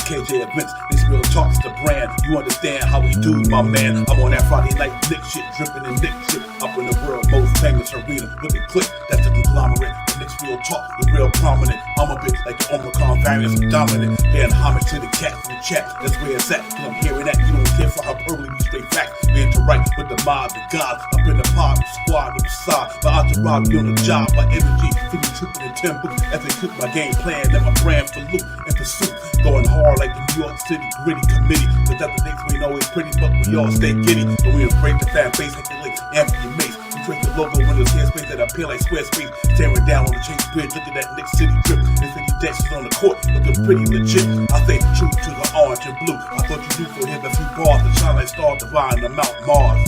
KJ events. This real talk's the brand. You understand how we do, my man. I'm on that Friday night Knick shit, dripping in Knick shit. Up in the world most famous arena with the click. That's the conglomerate. The Knicks real talk, the real prominent. I'm a bit like the Omicron variant, dominant. Paying homage to the cat in the chat. That's where it's at. Cause I'm hearing that. You don't care for hyperbole, we straight facts. We interact with the mob, the gods. Up in the pod, the squad, the side. The entourage be on the job. My energy, feeling tripping in tempo. As they cook my game plan, let my brand for loop and pursuit. Going hard like the New York City gritty committee. Cause that the Knicks we know is pretty, but we all stay giddy. And we embrace the fan base like the late Anthony Mace. We drink the logo when there's airspace that appear like square space. Staring down on the Chase Bridge, look at that Knicks City drip. There's 50 dashes on the court, looking pretty legit. I stay true to the orange and blue. I thought you knew for him a few bars to shine like stars divine to Mount Mars.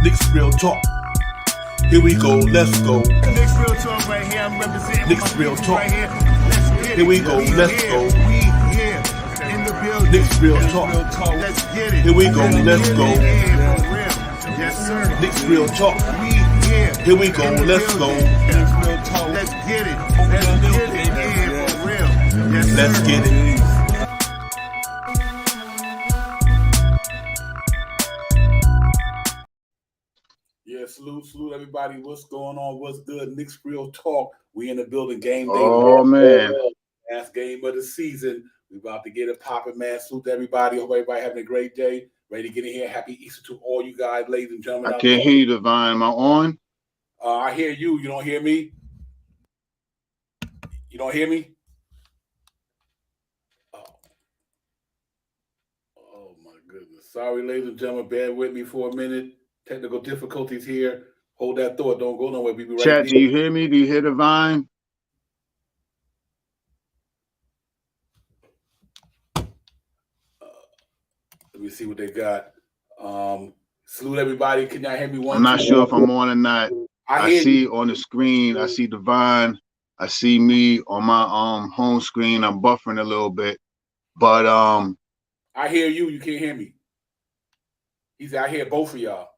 Knicks real talk. Here we go, let's go. Knicks real talk right here. I'm representing Knicks real talk. right here. Let's get it. Here we go, let's go. We here in the building. Knicks real talk. Let's get it. Here we go, let's go. Yeah, for real. Yes, sir. Knicks real talk. We here. Here we go, let's go. Knicks real talk. Let's get it. Let's get it. Yeah, for real. Yes, sir. Let's get it. Yeah, salute everybody. What's going on? What's good? Knicks real talk. We in the building. Game day. Oh man, last game of the season. We about to get it popping, man. Salute to everybody. Hope everybody having a great day. Ready to get in here. Happy Easter to all you guys, ladies and gentlemen. I can't hear you, Divine. Am I on? I hear you. You don't hear me? You don't hear me? Oh my goodness. Sorry, ladies and gentlemen. Bear with me for a minute. Technical difficulties here. Hold that thought. Don't go nowhere. We be right Chat, there. do you hear me? Do you hear Divine? Let me see what they got. Salute everybody. Can y'all hear me? I'm not sure if I'm on or not. I see on the screen, I see Divine. I see me on my home screen. I'm buffering a little bit. But I hear you. You can't hear me. He said, I hear both of y'all.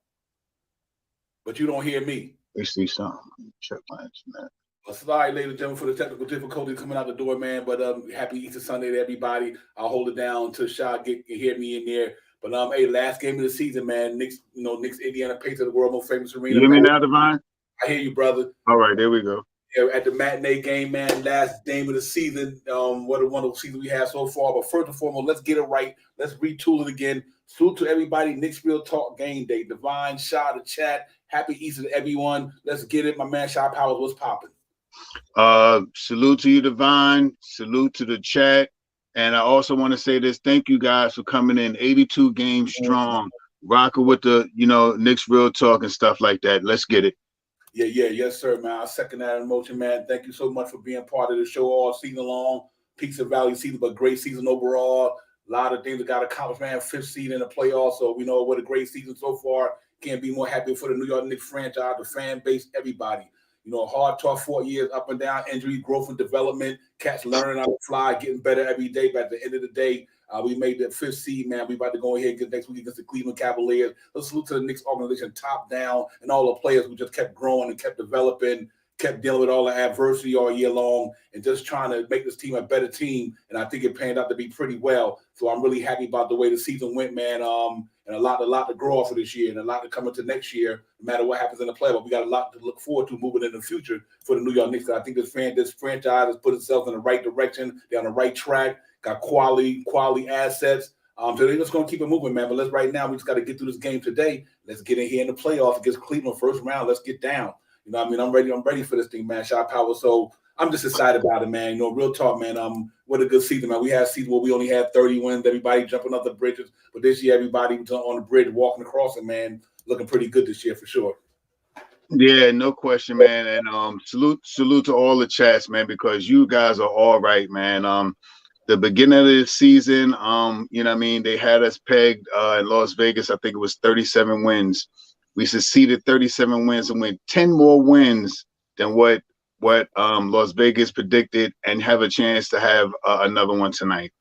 But you don't hear me. let's see something. Check my internet. Sorry, ladies and gentlemen, for the technical difficulties coming out the door, man. But happy Easter Sunday to everybody. I'll hold it down until Shaw can hear me in there. But hey, last game of the season, man. Knicks, Knicks, Indiana Pacers, the world most famous arena. You hear me now, Divine? I hear you, brother. All right, there we go. Yeah, at the matinee game, man. Last game of the season. What a wonderful season we have so far. But first and foremost, let's get it right. Let's retool it again. Salute to everybody. Knicks Real Talk Game Day. Divine, Shaw, the chat. Happy Easter to everyone. Let's get it. My man, Shaw Powers, what's popping? Salute to you, Divine. Salute to the chat. And I also want to say this. Thank you guys for coming in 82 games strong, rocking with the, Knicks Real Talk and stuff like that. Let's get it. Yes, sir, man. I second that emotion, man. Thank you so much for being part of the show all season long. Peaks and valleys season, but great season overall. A lot of things that got accomplished, man. 5th seed in the playoffs. So, what a great season so far. Can't be more happy for the New York Knicks franchise, the fan base, everybody. Hard, tough 4 years, up and down, injury, growth, and development. Cats learning on the fly, getting better every day. But at the end of the day, we made the 5th seed, man. We about to go ahead and get next week against the Cleveland Cavaliers. Let's salute to the Knicks organization, top down, and all the players who just kept growing and kept developing, kept dealing with all the adversity all year long, and just trying to make this team a better team. And I think it panned out to be pretty well. So I'm really happy about the way the season went, man. And a lot to grow off of this year, and a lot to come into next year, no matter what happens in the playoffs. We got a lot to look forward to moving in the future for the New York Knicks. I think this franchise has put itself in the right direction. They're on the right track. Got quality assets. So they're just going to keep it moving, man. But right now, we just got to get through this game today. Let's get in here in the playoffs against Cleveland first round. Let's get down. I'm ready for this thing, man. Shot power. So I'm just excited about it, man. Real talk, man. What a good season, man. We had a season where we only had 30 wins, everybody jumping up the bridges. But this year, everybody was on the bridge, walking across it, man. Looking pretty good this year for sure. Yeah, no question, man. And salute to all the chats, man, because you guys are all right, man. The beginning of the season, they had us pegged in Las Vegas. I think it was 37 wins. We succeeded 37 wins and went 10 more wins than what Las Vegas predicted, and have a chance to have another one tonight.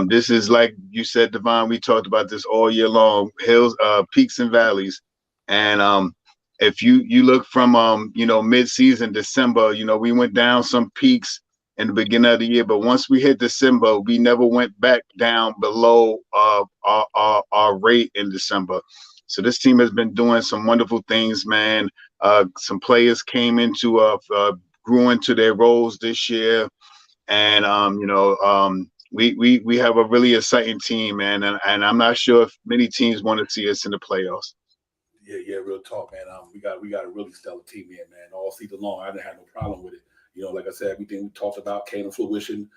This is, like you said, Devon, we talked about this all year long, hills, peaks and valleys. And if you look from, mid-season December, we went down some peaks in the beginning of the year, but once we hit December, we never went back down below our rate in December. So this team has been doing some wonderful things, man. Some players came into grew into their roles this year, and we have a really exciting team, man, and I'm not sure if many teams want to see us in the playoffs. Yeah, real talk, man. We got a really stellar team here, man. All season long, I didn't have no problem with it. You know, like I said, everything we talked about came to fruition.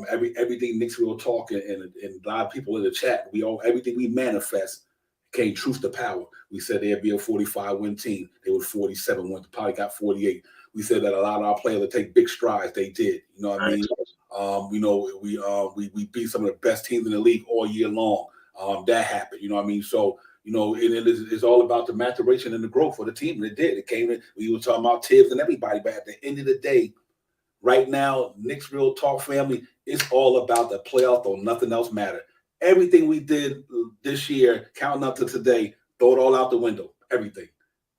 Everything Knicks will talk and a lot of people in the chat, everything we manifest came truth to power. We said they'd be a 45-win team. They were 47 wins, probably got 48. We said that a lot of our players would take big strides. They did. You know what I mean? We beat some of the best teams in the league all year long. That happened. You know what I mean? So, it's all about the maturation and the growth for the team. And it did. It came in. We were talking about Tibbs and everybody, but at the end of the day, right now, Knicks Real Talk family, it's all about the playoff, though nothing else matters. Everything we did this year, counting up to today, throw it all out the window. Everything.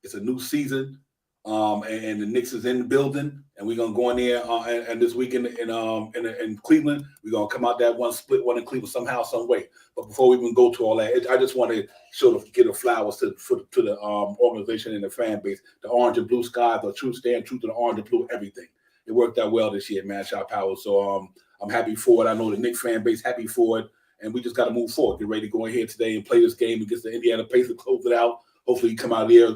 It's a new season, and the Knicks is in the building, and we're gonna go in there and this weekend in Cleveland, we're gonna come out that split one in Cleveland somehow, some way. But before we even go to all that, I just want to sort of give the flowers to the organization and the fan base, the orange and blue sky, the true stand true to the orange and blue, everything. It worked out well this year, man. Shout power. So I'm happy for it. I know the Knicks fan base happy for it. And we just got to move forward. Get ready to go in here today and play this game against the Indiana Pacers, close it out. Hopefully you come out of there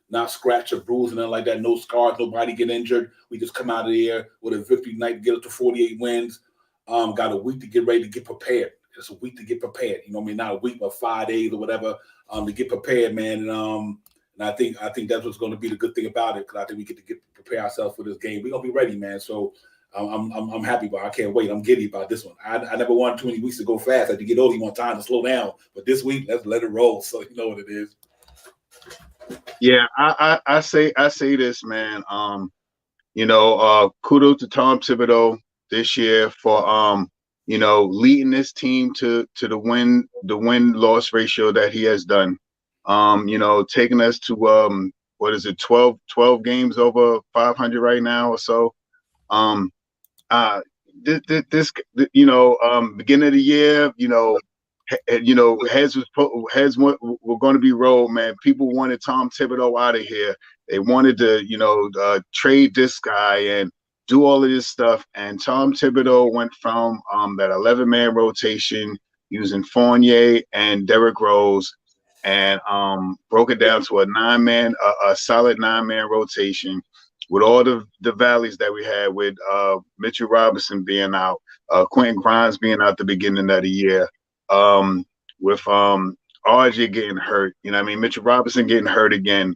not scratch or bruise and nothing like that. No scars, nobody get injured. We just come out of there with a victory night, get up to 48 wins. Got a week to get ready to get prepared. Just a week to get prepared. You know what I mean? Not a week, but 5 days or whatever to get prepared, man. And I think that's what's going to be the good thing about it, because I think we get to prepare ourselves for this game. We're going to be ready, man. So I'm happy about it. I can't wait. I'm giddy about this one. I never wanted too many weeks to go fast. I had to get older. You want time to slow down. But this week, let's let it roll. So you know what it is. Yeah, I say this, man. Kudos to Tom Thibodeau this year for leading this team to the win-loss ratio that he has done. Taking us to 12 games over 500 right now or so. Beginning of the year, heads were going to be rolled, man. People wanted Tom Thibodeau out of here. They wanted to, trade this guy and do all of this stuff. And Tom Thibodeau went from that 11-man rotation using Fournier and Derrick Rose, and broke it down to a solid 9-man rotation with all the valleys that we had, with Mitchell Robinson being out, Quentin Grimes being out the beginning of the year, with RJ getting hurt. Mitchell Robinson getting hurt again.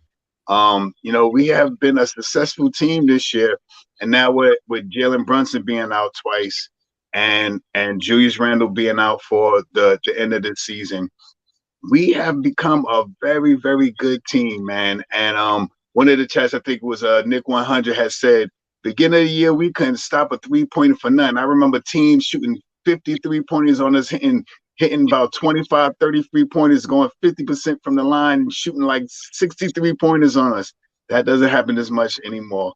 We have been a successful team this year, and now with Jalen Brunson being out twice and Julius Randle being out for the end of the season, we have become a very, very good team, man. And one of the chats, I think it was Nick 100, has said, beginning of the year, we couldn't stop a three-pointer for nothing. I remember teams shooting 50 three-pointers on us, hitting about 25, 30 three-pointers, going 50% from the line and shooting like 60 three-pointers on us. That doesn't happen as much anymore.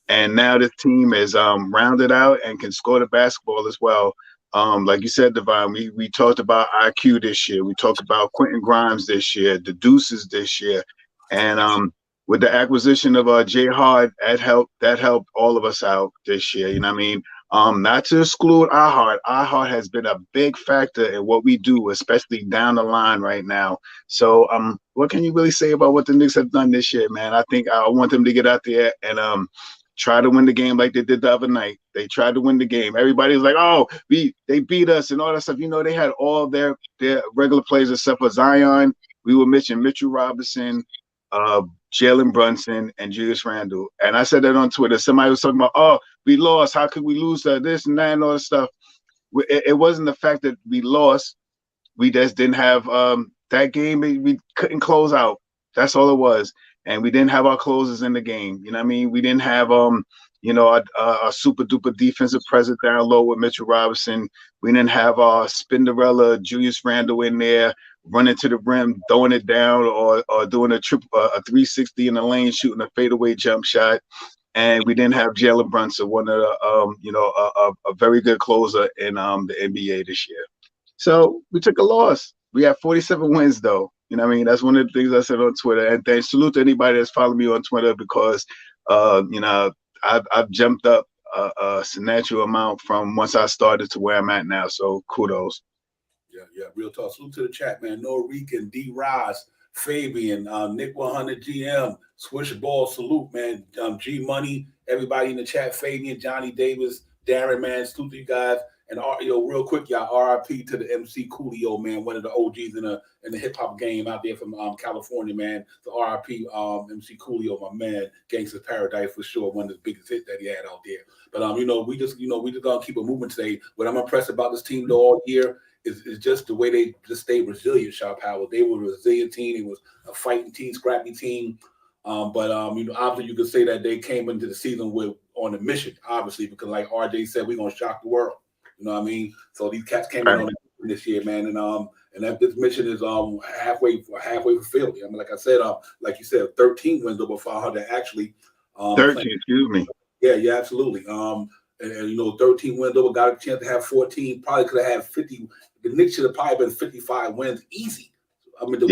And now this team is rounded out and can score the basketball as well. Like you said, Devon, we talked about IQ this year. We talked about Quentin Grimes this year, the Deuces this year. And with the acquisition of Jay Hart, that helped all of us out this year. You know what I mean? Not to exclude iHeart. iHeart has been a big factor in what we do, especially down the line right now. So what can you really say about what the Knicks have done this year, man? I think I want them to get out there and try to win the game like they did the other night. They tried to win the game. Everybody's like, oh, they beat us and all that stuff. They had all their regular players except for Zion. We were mentioning Mitchell Robinson, Jalen Brunson, and Julius Randle. And I said that on Twitter. Somebody was talking about, oh, we lost. How could we lose this and that and all that stuff? It wasn't the fact that we lost. We just didn't have that game. We couldn't close out. That's all it was. And we didn't have our closers in the game. You know what I mean? We didn't have a super duper defensive presence down low with Mitchell Robinson. We didn't have our Spinderella, Julius Randle in there running to the rim, throwing it down, or doing a 360 in the lane, shooting a fadeaway jump shot. and we didn't have Jalen Brunson, one of the a very good closer in the NBA this year. So we took a loss. We have 47 wins though. You know what I mean? That's one of the things I said on Twitter. And thanks, salute to anybody that's following me on Twitter because I've jumped up a substantial amount from once I started to where I'm at now. So kudos. Yeah, real talk. Salute to the chat, man. Noah Regan, D. Ross, Fabian, Nick 100 GM, Swish Ball, salute, man. G Money, everybody in the chat, Fabian, Johnny Davis, Darren, man, salute to you guys. And real quick, y'all, RIP to the MC Coolio, man, one of the OGs in the hip hop game out there from California, man. The RIP MC Coolio, my man, Gangsta's Paradise for sure, one of the biggest hits that he had out there. But we just gonna keep it moving today. What I'm impressed about this team though all year is just the way they just stayed resilient, Shaw Powell. They were a resilient team. It was a fighting team, scrappy team. Obviously you could say that they came into the season on a mission, obviously, because like RJ said, we're gonna shock the world. You know what I mean? So these cats came in on this year, man, and that this mission is halfway fulfilled. I mean, like I said, like you said, 13 wins over 500 actually. 13, excuse me. Yeah, absolutely. And 13 wins over, got a chance to have 14. Probably could have had 50. The Knicks should have probably been 55 wins easy. I mean, the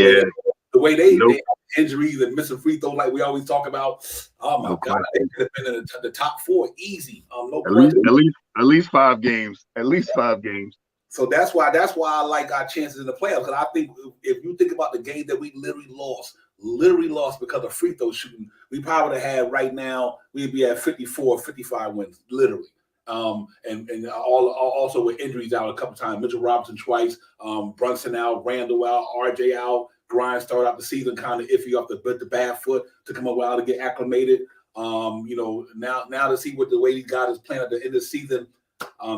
way they have injuries and missing free throws, like we always talk about. Oh my God, they could have been in the top 4 easy. At least 5 games. At least 5 games. So that's why I like our chances in the playoffs. Because I think if you think about the game that we literally lost because of free throw shooting, we probably would have had right now, we'd be at 54, 55 wins, literally. And also with injuries out a couple times, Mitchell Robinson twice, Brunson out, Randall out, RJ out. Grimes started out the season kind of iffy off the bad foot to come up to get acclimated. Now to see what the way these guys is playing at the end of the season,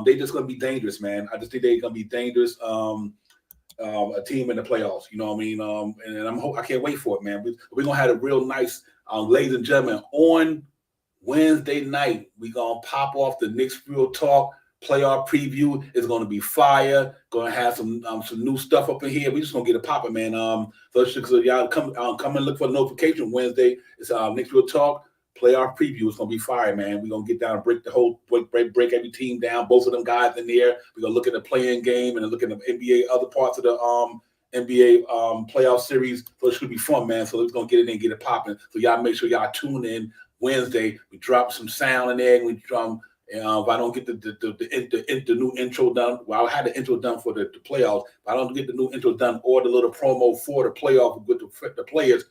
they just going to be dangerous, man. I just think they're going to be dangerous. A team in the playoffs, you know what I mean? And I can't wait for it, man. We're gonna have a real nice, ladies and gentlemen, on Wednesday night. We're gonna pop off the Knicks Real Talk playoff preview. It's gonna be fire. Gonna have some new stuff up in here. We just gonna get it popping, man. So y'all come and look for the notification Wednesday. It's Knicks Real Talk playoff preview. It's gonna be fire, man. We're gonna get down and break every team down, both of them guys in there. We're gonna look at the play-in game and look at the NBA, other parts of the NBA playoff series. So it should be fun, man. So we're gonna get it in and get it popping. So y'all make sure y'all tune in Wednesday. We drop some sound in there, and we if I don't get the new intro done, well, I had the intro done for the playoffs. If I don't get the new intro done or the little promo for the playoff with the players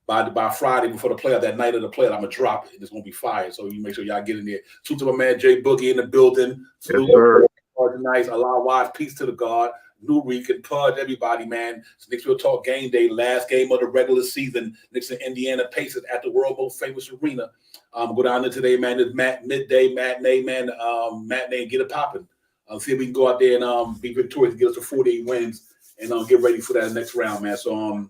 by Friday before the playoff, that night of the playoff, I'm gonna drop it. It's gonna be fire. So you make sure y'all get in there. Salute to my man Jay Boogie in the building. Salute to nice. Allah wise, peace to the God. New Week and Pudge, everybody, man. So Knicks Real Talk Game Day, last game of the regular season. Knicks and Indiana Pacers at the world most famous arena. Go down there today, man. It's midday matinee, man. Matinee, get it popping. See if we can go out there and be victorious, get us to 48 wins, and get ready for that next round, man. So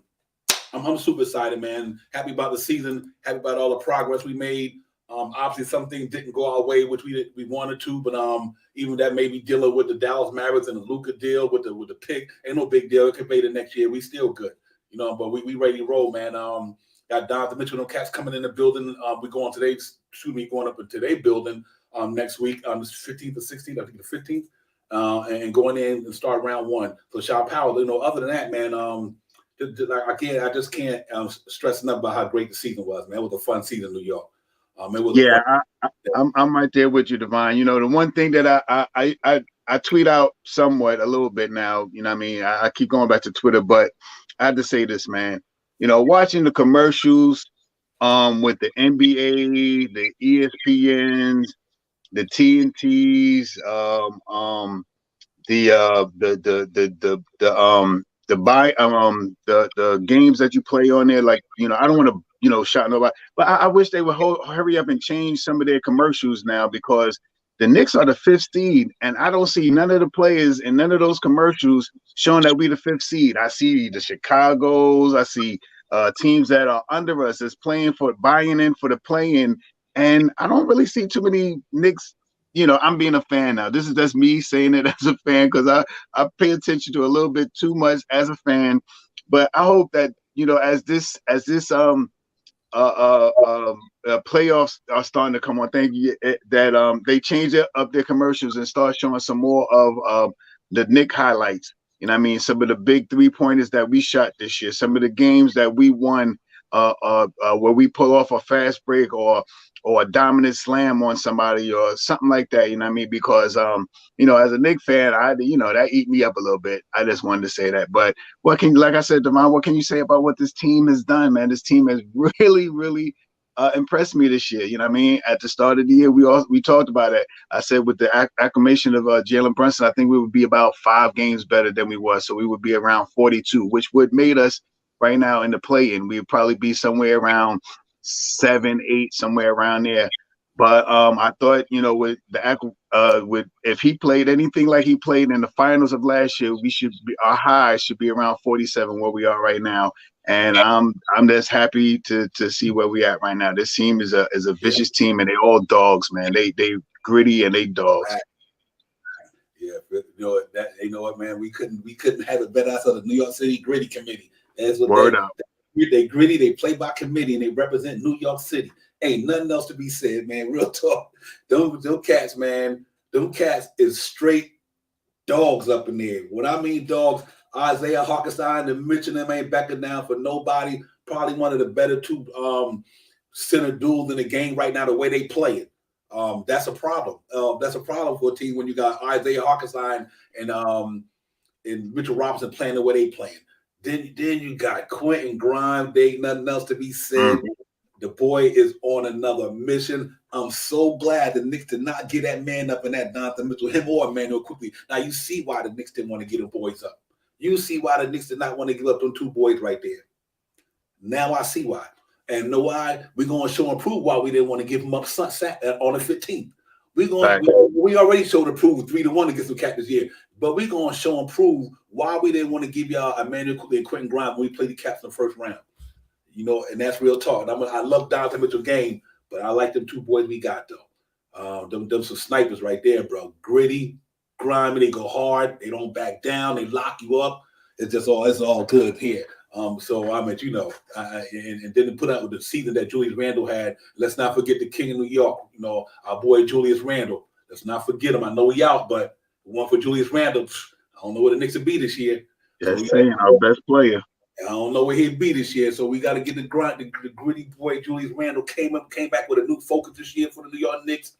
I'm super excited, man. Happy about the season. Happy about all the progress we made. Obviously, some things didn't go our way, which we wanted to, but even that may be dealing with the Dallas Mavericks and the Luka deal with the pick. Ain't no big deal. It could be the next year. We still good, but we ready to roll, man. Got Donovan Mitchell and Cats coming in the building. We're going up into their building next week on the 15th or 16th, I think the 15th, and going in and start round 1. So Shaw Powell, other than that, man, I just can't stress enough about how great the season was, man. It was a fun season in New York. I'm right there with you, Divine. The one thing that I tweet out somewhat a little bit now, I mean, I keep going back to Twitter, but I have to say this, man. Watching the commercials with the NBA, the ESPNs, the TNTs, the games that you play on there, like, I don't want to shout nobody, but I wish they would hurry up and change some of their commercials now, because the Knicks are the 5th seed, and I don't see none of the players in none of those commercials showing that we the 5th seed. I see the Chicagos, I see teams that are under us that's buying in for the play-in, and I don't really see too many Knicks. I'm being a fan now. This is just me saying it as a fan, because I pay attention to a little bit too much as a fan. But I hope that as this playoffs are starting to come on. Thank you that they change up their commercials and start showing some more of the Knicks highlights. You know what I mean? Some of the big 3-pointers that we shot this year, some of the games that we won where we pull off a fast break or a dominant slam on somebody or something like that. You know what I mean? Because as a Knicks fan, that eat me up a little bit. I just wanted to say that. But like I said, Devon, what can you say about what this team has done, man? This team has really, really impressed me this year. You know what I mean? At the start of the year, we talked about it. I said with the acclamation of Jalen Brunson, I think we would be about 5 games better than we were. So we would be around 42, which would made us right now in the play-in. We'd probably be somewhere around 7, 8, somewhere around there. But I thought, with if he played anything like he played in the finals of last year, our high should be around 47 where we are right now. And I'm just happy to see where we at right now. This team is a vicious team, and they all dogs, man. They gritty and they dogs. Yeah, you know what, man? We couldn't have it better outside of the New York City Gritty Committee. That's what Word up. They gritty, they play by committee, and they represent New York City. Ain't nothing else to be said, man. Real talk. Them cats, man. Them cats is straight dogs up in there. When I mean dogs, Isaiah Hartenstein and Mitchell them ain't backing down for nobody. Probably one of the better 2 center duels in the game right now, the way they play it. That's a problem. That's a problem for a team when you got Isaiah Hartenstein and Mitchell Robinson playing the way they playing. Then you got Quentin Grimes. There ain't nothing else to be said. The boy is on another mission. I'm so glad the Knicks did not get that man up in that Donovan Mitchell, him or Emmanuel quickly. Now you see why the Knicks didn't want to get them boys up. You see why the Knicks did not want to give up them 2 boys right there. Now I see why. And know why? We're going to show and prove why we didn't want to give them up on the 15th. We already showed and proved 3-1 against the Cats this year. But we're going to show and prove why we didn't want to give y'all Emmanuel quickly and Quentin Grimes when we played the Cats in the first round. And that's real talk. I love Donovan Mitchell game, but I like them 2 boys we got, though. Them some snipers right there, bro. Gritty, grimy, they go hard. They don't back down. They lock you up. It's all good here. So I mean, and then put out with the season that Julius Randle had. Let's not forget the King of New York. Our boy Julius Randle. Let's not forget him. I know he out, but one for Julius Randle. I don't know what the Knicks will be this year. That's saying our best player. I don't know where he'd be this year, so we got to get the gritty boy Julius Randle came back with a new focus this year for the New York Knicks.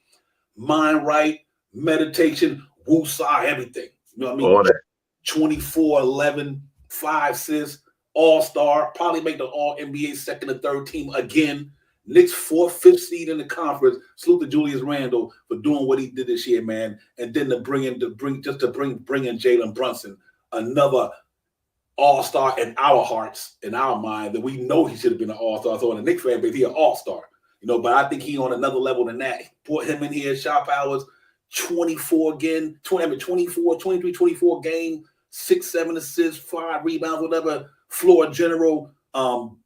Mind right, meditation, woosah, everything. You know what I mean? All that. 24, 11, 5 assists, all-star, probably make the all-NBA 2nd or 3rd team again. Knicks 4th, 5th seed in the conference. Salute to Julius Randle for doing what he did this year, man. And then to bring in Jalen Brunson, another all-star in our hearts, in our mind, that we know he should have been an all-star. So in the Knicks fan base, he an all-star. But I think he on another level than that. Put him in here, shot hours, 24 again, 23, 24 game, 6, 7 assists, 5 rebounds, whatever, floor general,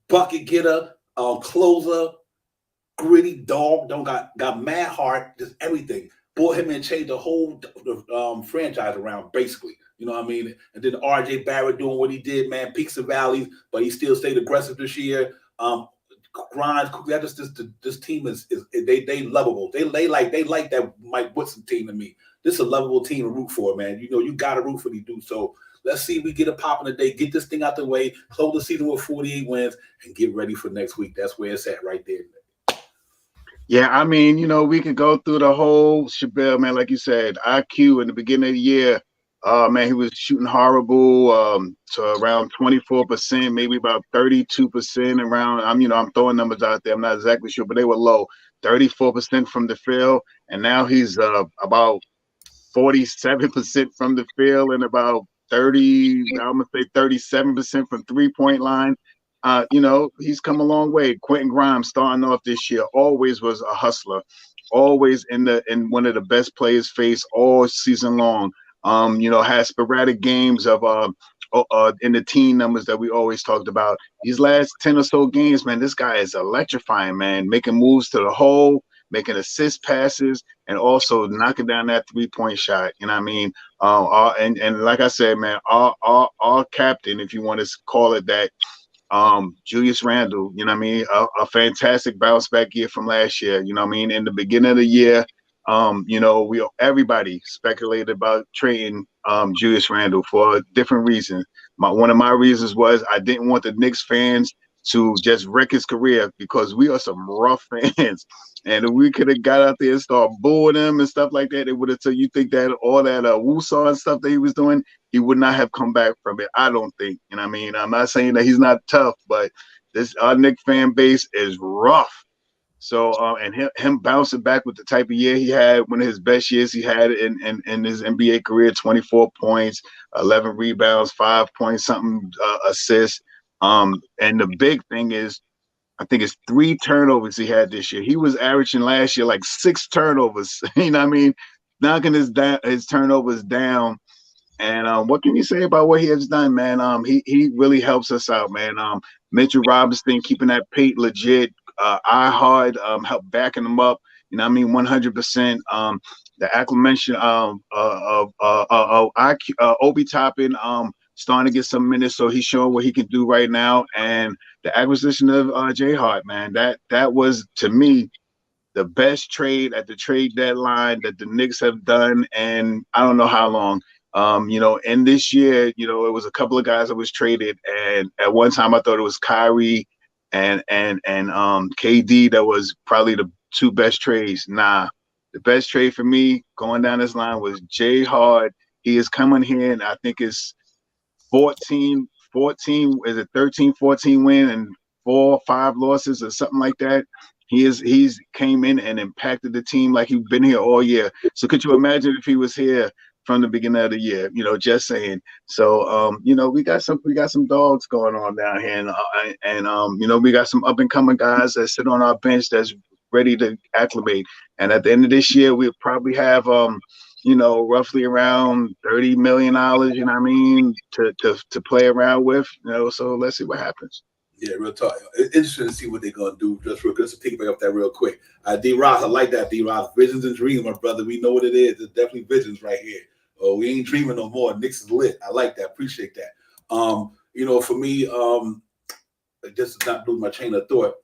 bucket getter, closer, gritty dog, got mad heart, just everything. Brought him and changed the whole franchise around, basically. You know what I mean? And then RJ Barrett doing what he did, man, peaks and valleys, but he still stayed aggressive this year. Grimes, this team is they lovable. They like that Mike Woodson team to me. This is a lovable team to root for, man. You got to root for these dudes. So let's see if we get a pop in the day, get this thing out the way, close the season with 48 wins, and get ready for next week. That's where it's at right there. Yeah, I mean, we could go through the whole shebang, man. Like you said, IQ in the beginning of the year, man, he was shooting horrible to around 24%, maybe about 32% around. I'm throwing numbers out there. I'm not exactly sure, but they were low. 34% from the field, and now he's about 47% from the field and about 37% from 3-point line. He's come a long way. Quentin Grimes starting off this year always was a hustler, always in one of the best players face all season long. Had sporadic games of in the team numbers that we always talked about. These last 10 or so games, man, this guy is electrifying, man, making moves to the hole, making assist passes, and also knocking down that 3-point shot. You know what I mean? And like I said, man, our captain, if you want to call it that, Julius Randle, you know what I mean? A fantastic bounce back year from last year. You know what I mean? In the beginning of the year, you know, everybody speculated about trading Julius Randle for different reasons. One of my reasons was I didn't want the Knicks fans to just wreck his career because we are some rough fans. And if we could have got out there and started booing him and stuff like that, it would have told you think that all that woo-saw and stuff that he was doing, he would not have come back from it. I don't think. You know what I mean? I'm not saying that he's not tough, but our Knicks fan base is rough. So and him bouncing back with the type of year he had, one of his best years he had in his NBA career, 24 points, 11 rebounds, 5 point something assists. And the big thing is, I think it's 3 turnovers he had this year. He was averaging last year like 6 turnovers. You know what I mean? Knocking his turnovers down. And what can you say about what he has done, man? He really helps us out, man. Mitchell Robinson keeping that paint legit. iHard help backing him up. You know what I mean? 100%. The acclamation of Obi Toppin starting to get some minutes, so he's showing what he can do right now. And the acquisition of J Hart, man, that was to me the best trade at the trade deadline that the Knicks have done, and I don't know how long. You know, and this year, you know, it was a couple of guys that was traded, and at one time I thought it was Kyrie and KD that was probably the 2 best trades. Nah, the best trade for me going down this line was J Hart. He is coming here, and I think it's 14, is it 13, 14 win and 4 or 5 losses or something like that. He's came in and impacted the team like he's been here all year. So could you imagine if he was here from the beginning of the year? You know, just saying. So you know, we got some dogs going on down here, and you know, we got some up and coming guys that sit on our bench that's ready to acclimate. And at the end of this year, we'll probably have you know, roughly around $30 million, you know what I mean, to play around with, you know, so let's see what happens. Yeah, real talk. It's interesting to see what they're going to do. Just real quick, to pick back up that real quick. D-Ross, I like that, D-Ross. Visions and dreams, my brother. We know what it is. It's definitely visions right here. Oh, we ain't dreaming no more. Knicks is lit. I like that. Appreciate that. You know, for me, just to not lose my chain of thought,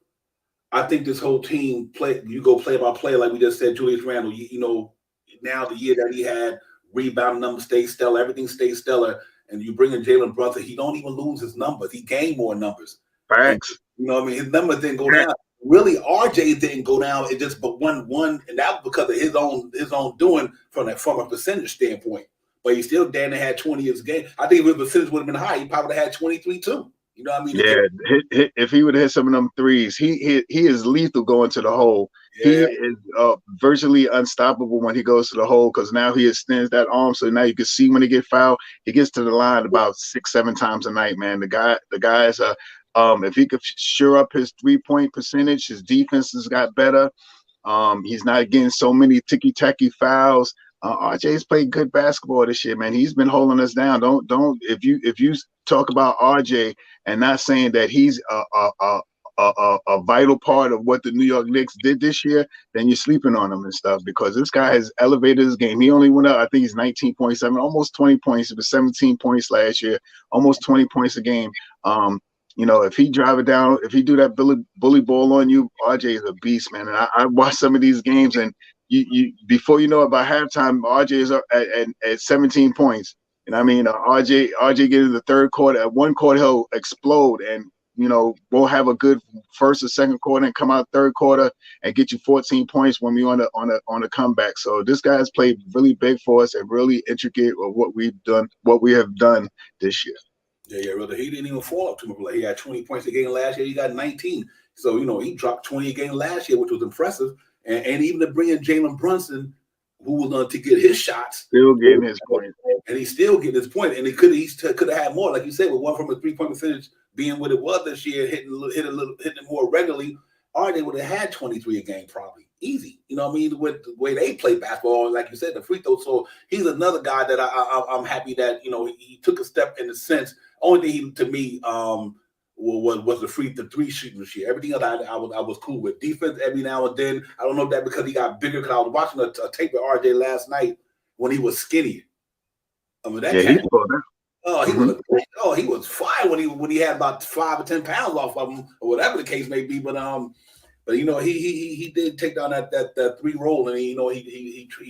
I think this whole team you go play by player, like we just said, Julius Randle, you know, now the year that he had, rebound numbers stay stellar, everything stays stellar, and you bring in Jalen Brunson, he don't even lose his numbers. He gained more numbers. Thanks. You know what I mean? His numbers didn't go down. Really, RJ didn't go down. It just but one, and that was because of his own doing from a percentage standpoint. But he still damn near had 20 his game. I think if his percentage would have been high, he probably would have had 23 too. You know what I mean? Yeah, if he would have hit some of them threes, he is lethal going to the hole. Yeah. He is virtually unstoppable when he goes to the hole because now he extends that arm. So now you can see when he get fouled, he gets to the line about 6-7 times a night, man. The guy is if he could sure up his 3-point percentage, his defense has got better. He's not getting so many ticky-tacky fouls. RJ's played good basketball this year, man. He's been holding us down. Don't if you talk about RJ and not saying that he's a vital part of what the New York Knicks did this year, then you're sleeping on him and stuff because this guy has elevated his game. He only went up, I think he's 19.7, almost 20 points. It was 17 points last year, almost 20 points a game. You know, if he drive it down, if he do that bully ball on you, RJ is a beast, man. And I watched some of these games, and you before you know it, by halftime, RJ is at 17 points. You know what I mean? RJ get in the third quarter. At one quarter, he'll explode, and you know we'll have a good first or second quarter, and come out third quarter and get you 14 points when we on a comeback. So this guy has played really big for us and really intricate of what we have done this year. Yeah, really. He didn't even fall up too much. Like he had 20 points a game last year. He got 19. So, you know, he dropped 20 a game last year, which was impressive. And even to bring in Jalen Brunson, who was going to get his shots. Still getting his point. And he's still getting his point. And he could have had more, like you said, with one from a 3-point percentage being what it was this year, hitting it more regularly. RJ would have had 23 a game probably. Easy. You know what I mean? With the way they play basketball, like you said, the free throw. So he's another guy that I'm happy that, you know, he took a step in the sense. Only thing to me was the 3 shooting this year. Everything else I was cool with. Defense every now and then. I don't know if that because he got bigger. Because I was watching a tape with RJ last night when he was skinny. I mean, that He was fine when he had about 5 or 10 pounds off of him, or whatever the case may be. But he did take down that 3 roll, and he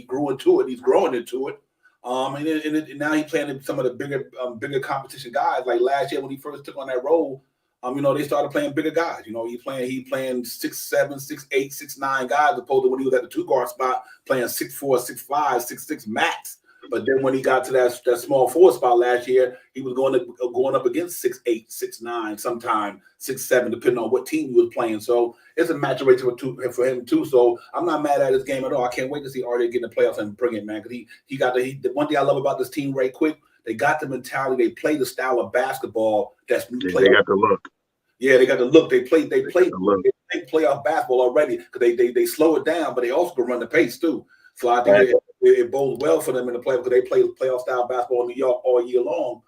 grew into it. He's growing into it. And now he's playing some of the bigger competition guys. Like last year when he first took on that role, they started playing bigger guys. He playing 6'7", 6'8", 6'9" guys, opposed to when he was at the 2 guard spot playing 6'4", 6'5", 6'6" max. But then when he got to that small forward spot last year, he was going up against 6'8", 6'9", sometime 6'7", depending on what team he was playing. So it's a maturation for him too. So I'm not mad at his game at all. I can't wait to see RJ get in the playoffs and bring it, man. Because the one thing I love about this team, right quick, they got the mentality. They play the style of basketball that's they got the look. Yeah, they got the look. They play playoff basketball already because they slow it down, but they also can run the pace too. So I think it bodes well for them in the playoffs because they play playoff style basketball in New York all year long.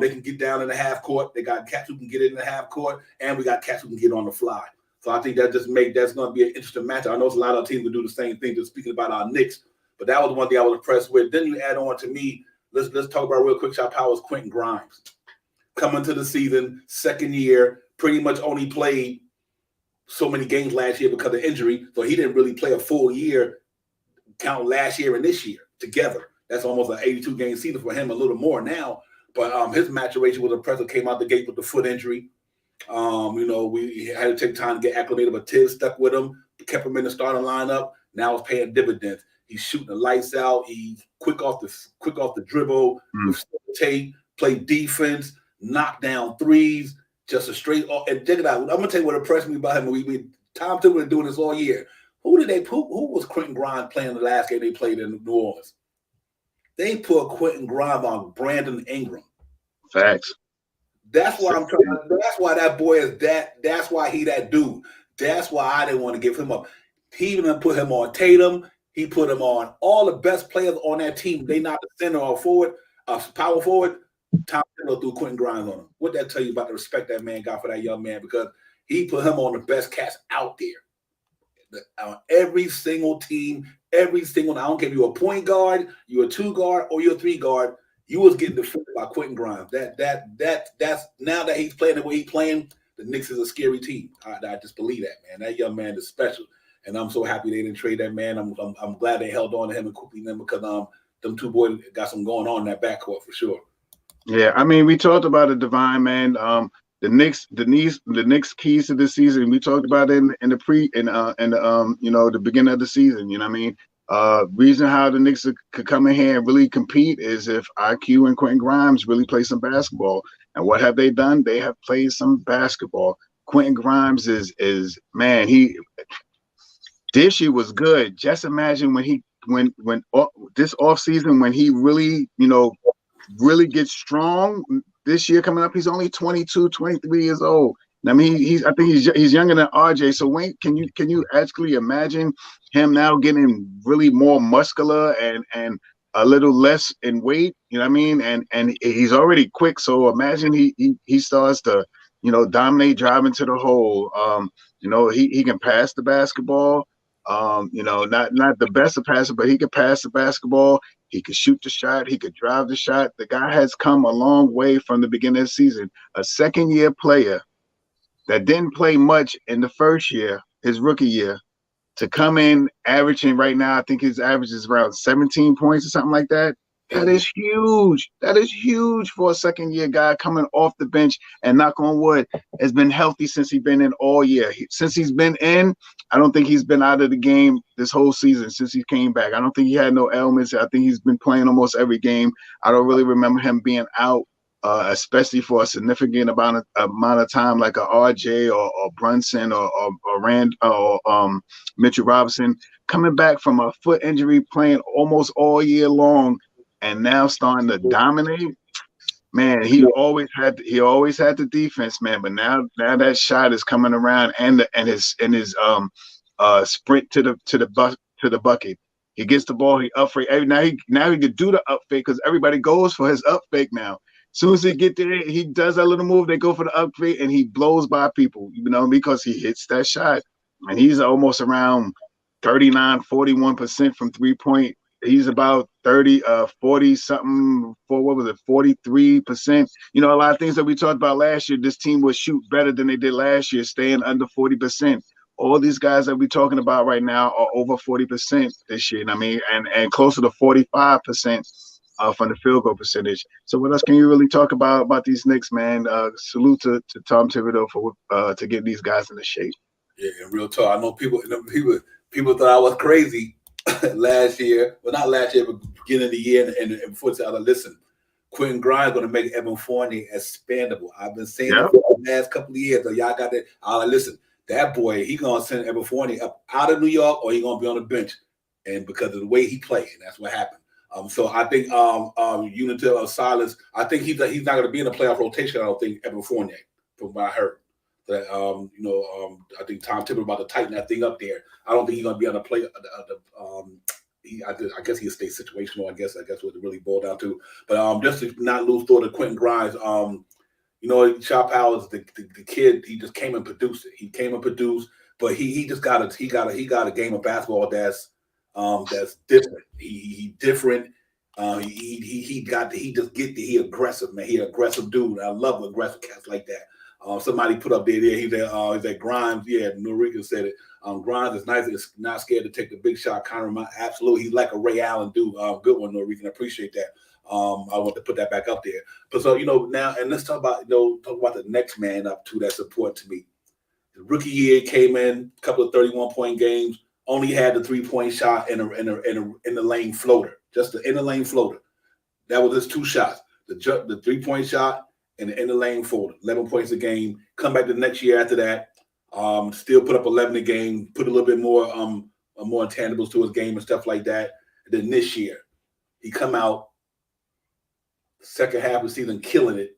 They can get down in the half court. They got cats who can get in the half court, and we got cats who can get on the fly. So I think that's going to be an interesting matchup. I know it's a lot of teams will do the same thing. Just speaking about our Knicks, but that was one thing I was impressed with. Then you add on to me. Let's talk about real quick. Shot Powers, Quentin Grimes, coming to the season, second year, pretty much only played so many games last year because of injury, so he didn't really play a full year. Count last year and this year together. That's almost an 82-game season for him, a little more now. But his maturation was impressive. Came out the gate with the foot injury. We had to take time to get acclimated, but Tibbs stuck with him, kept him in the starting lineup. Now it's paying dividends. He's shooting the lights out. He's quick off the dribble, facilitate, play defense, knock down threes, just a straight. And check it out. I'm gonna tell you what impressed me about him. Tom Thibodeau been doing this all year. Who was Quentin Grimes playing the last game they played in New Orleans? They put Quentin Grimes on Brandon Ingram. Facts. That's why that's why that boy is that. That's why he that dude. That's why I didn't want to give him up. He even put him on Tatum. He put him on all the best players on that team. They not the center or forward, power forward. Tom Thibodeau threw Quentin Grimes on him. What that tell you about the respect that man got for that young man? Because he put him on the best cats out there. Every single team, I don't care if you're a point guard, you're a 2 guard, or you're a 3 guard, you was getting defended by Quentin Grimes. That's now that he's playing the way he's playing, the Knicks is a scary team. I just believe that, man. That young man is special, and I'm so happy they didn't trade that man. I'm glad they held on to him and quickly them because them 2 boys got some going on in that backcourt for sure. Yeah, I mean, we talked about a Divine, man. The Knicks keys to this season. We talked about it in the beginning of the season. You know what I mean? Reason how the Knicks could come in here and really compete is if IQ and Quentin Grimes really play some basketball. And what have they done? They have played some basketball. Quentin Grimes is man. This year was good. Just imagine when this offseason when he really really gets strong. This year coming up, he's only 22, 23 years old. I mean, I think he's younger than RJ. So Wayne, can you actually imagine him now getting really more muscular and a little less in weight? You know what I mean? And he's already quick. So imagine he starts to dominate, drive into the hole. He can pass the basketball. Not the best of passer, but he can pass the basketball. He could shoot the shot. He could drive the shot. The guy has come a long way from the beginning of the season. A second-year player that didn't play much in the first year, his rookie year, to come in averaging right now, I think his average is around 17 points or something like that. That is huge. That is huge for a second-year guy coming off the bench and, knock on wood, has been healthy since he's been in all year. Since he's been in, I don't think he's been out of the game this whole season since he came back. I don't think he had no ailments. I think he's been playing almost every game. I don't really remember him being out, especially for a significant amount of time, like a RJ or Brunson or Rand or Mitchell Robinson, coming back from a foot injury, playing almost all year long. And now starting to dominate, man. He always had the defense, man. But now that shot is coming around, and his sprint to the bucket. He gets the ball, he up fake. Now he can do the up fake because everybody goes for his up fake now. As soon as he get there, he does that little move. They go for the up fake, and he blows by people, because he hits that shot. And he's almost around 39, 41% from 3-point. he's about 40 something for what was it, 43%. You know, a lot of things that we talked about last year, this team will shoot better than they did last year, staying under 40%. All these guys that we're talking about right now are over 40% this year. I mean, and closer to 45% from the field goal percentage. So what else can you really talk about these Knicks, man? Salute to Tom Thibodeau for to get these guys into shape. Yeah, and real talk. I know people thought I was crazy last year. Well, not last year, but beginning of the year and before the other. Listen, Quentin Grimes going to make Evan Fournier expandable. I've been saying it for the last couple of years. So y'all got that. Listen, that boy, he going to send Evan Fournier up out of New York, or he going to be on the bench, and because of the way he played, and that's what happened. So I think unity of silence. I think he's not going to be in the playoff rotation. I don't think Evan Fournier, from what I heard. That I think Tom Thibodeau about to tighten that thing up there. I don't think he's going to be on the play. I guess he'll stay situational. I guess what it really boiled down to. But just to not lose thought of Quentin Grimes. Shaw Powell's the kid. He just came and produced it. He came and produced, but he got a game of basketball that's different. He different. He aggressive, man. He aggressive dude. I love aggressive cats like that. Somebody put up there. He's at Grimes. Yeah, Norika said it. Grimes is nice. He's not scared to take the big shot. Absolutely. He's like a Ray Allen dude. Good one, Norika. I appreciate that. I want to put that back up there. But so now, and let's talk about the next man up to that's important to me. The rookie year came in, a couple of 31-point games. Only had the 3-point shot in the lane floater, just the in the lane floater. That was his 2 shots. The 3-point shot and the in the lane floater. 11 points a game. Come back the next year after that. Still put up 11 a game. Put a little bit more intangibles to his game and stuff like that. And then this year, he come out second half of the season killing it.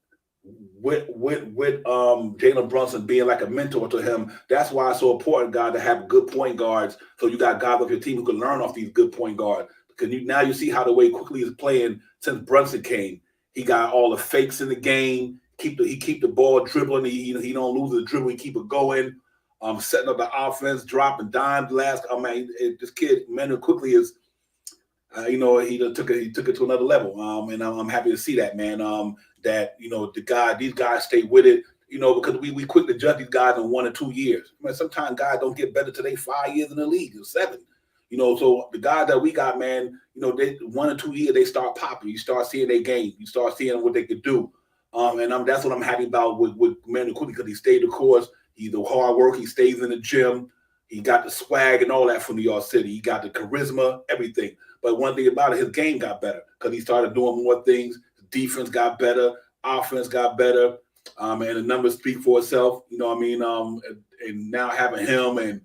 With Jalen Brunson being like a mentor to him. That's why it's so important, God, to have good point guards. So you got guys of your team who can learn off these good point guards. Because now you see how the way quickly he's playing since Brunson came. He got all the fakes in the game. He keep the ball dribbling. He don't lose the dribble. He keep it going. Setting up the offense, dropping dimes. This kid, man, quickly is. He took it to another level. And I'm happy to see that, man. These guys stay with it, because we quick to judge these guys in 1 or 2 years. I mean, sometimes guys don't get better till they 5 years in the league or 7. So the guys that we got, man, they 1 or 2 years they start popping. You start seeing their game. You start seeing what they could do. That's what I'm happy about with Manu quickly, because he stayed the course. He's the hard work. He stays in the gym. He got the swag and all that from New York City. He got the charisma, everything. But one thing about it, his game got better because he started doing more things. Defense got better. Offense got better. And the numbers speak for itself. And now having him and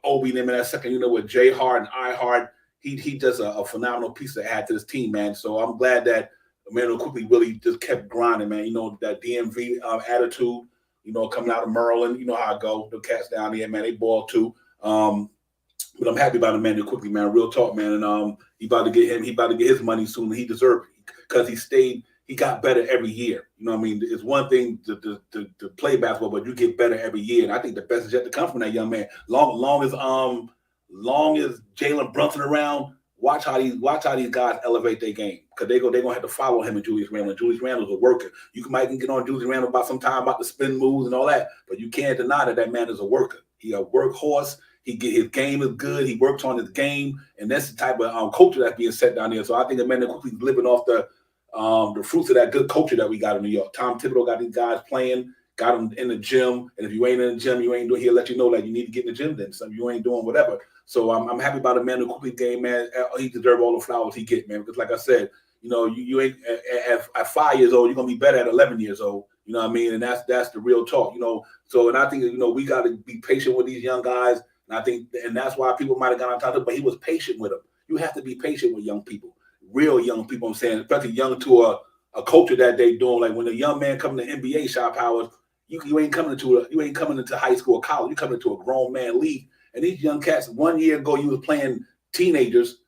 Obi them in that second unit with J Hart and I Hart, he does a phenomenal piece to add to this team, man. So I'm glad that Emmanuel quickly really just kept grinding, man. That DMV attitude, coming out of Maryland, how it go. The cats down there, man, they ball too. But I'm happy about Emmanuel quickly, man. Real talk, man. And he about to get his money soon, and he deserved it because he got better every year. It's one thing to play basketball, but you get better every year. And I think the best is yet to come from that young man. Long as Jalen Brunson around, watch how these guys elevate their game, because they're gonna have to follow him and Julius Randle. Julius Randle's a worker. You might get on Julius Randle about the spin moves and all that, but you can't deny that man is a worker. He a workhorse. His game is good. He works on his game, and that's the type of culture that's being set down there. So I think Emmanuel quickly living off the fruits of that good culture that we got in New York. Tom Thibodeau got these guys playing, got them in the gym, and if you ain't in the gym, he'll let you know that you need to get in the gym then. So you ain't doing whatever. So I'm happy about Emmanuel quickly game, man. He deserves all the flowers he get, man. Because like I said, you ain't at 5 years old, you're gonna be better at 11 years old. You know what I mean? And that's the real talk. So and I think we got to be patient with these young guys. And that's why people might have gone on top of it, but he was patient with them. You have to be patient with young people, real young people. I'm saying, especially young to a culture that they doing. Like when a young man coming to NBA shot powers, you ain't coming into high school or college. You coming into a grown man league. And these young cats, 1 year ago you was playing teenagers.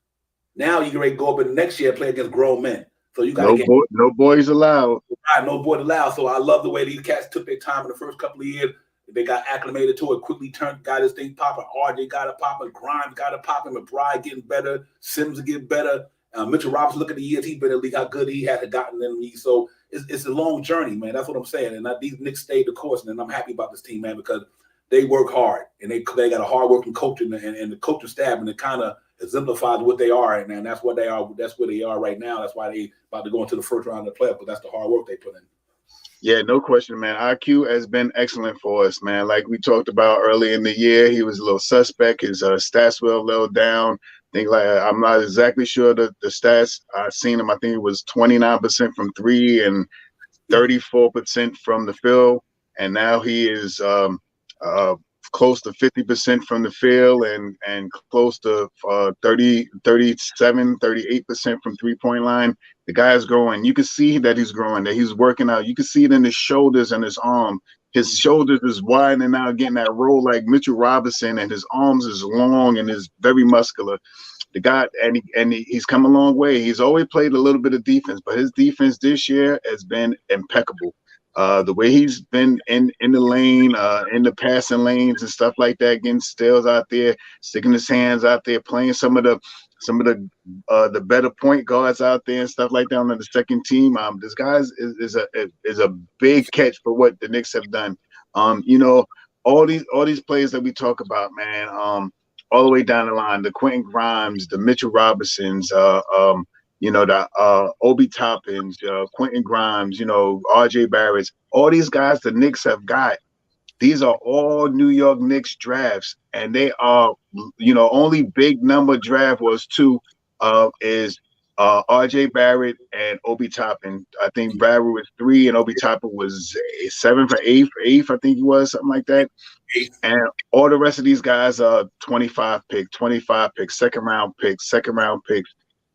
Now you can ready to go up in the next year and play against grown men. So you got no boys allowed. No boys allowed. So I love the way these cats took their time in the first couple of years. They got acclimated to it, quickly got his thing popping. RJ got it popping. Grimes got it popping. McBride getting better. Sims getting better. Mitchell Robinson, look at the years he's been in the league, how good he had gotten in the league. So it's a long journey, man. That's what I'm saying. And these Knicks stayed the course, and I'm happy about this team, man, because they work hard, and they got a hard-working coach and the coaching staff, and it kind of exemplifies what they are right now. And that's what they are. That's where they are right now. That's why they about to go into the first round of the playoffs. But that's the hard work they put in. Yeah, no question, man. IQ has been excellent for us, man. Like we talked about early in the year, he was a little suspect. His stats were a little down. I'm not exactly sure the stats. I've seen him. I think it was 29% from three and 34% from the field. And now he is close to 50% from the field and close to 38% from three-point line. The guy is growing. You can see that he's growing, that he's working out. You can see it in his shoulders and his arm. His shoulders is widening out, getting that roll like Mitchell Robinson, and his arms is long and is very muscular. The guy, he's come a long way. He's always played a little bit of defense, but his defense this year has been impeccable. The way he's been in the lane, in the passing lanes and stuff like that, getting steals out there, sticking his hands out there, playing some of the better point guards out there and stuff like that on the second team. This guy is a big catch for what the Knicks have done. All these players that we talk about, man, all the way down the line, the Quentin Grimes, the Mitchell Robinsons, the Obi Toppins, Quentin Grimes, RJ Barrett's, all these guys the Knicks have got. These are all New York Knicks drafts, and they are, only big number draft was two, is RJ Barrett and Obi Toppin. I think Barrett was 3 and Obi Toppin was 7th or 8th, I think he was, something like that. And all the rest of these guys are 25 picks, second round picks.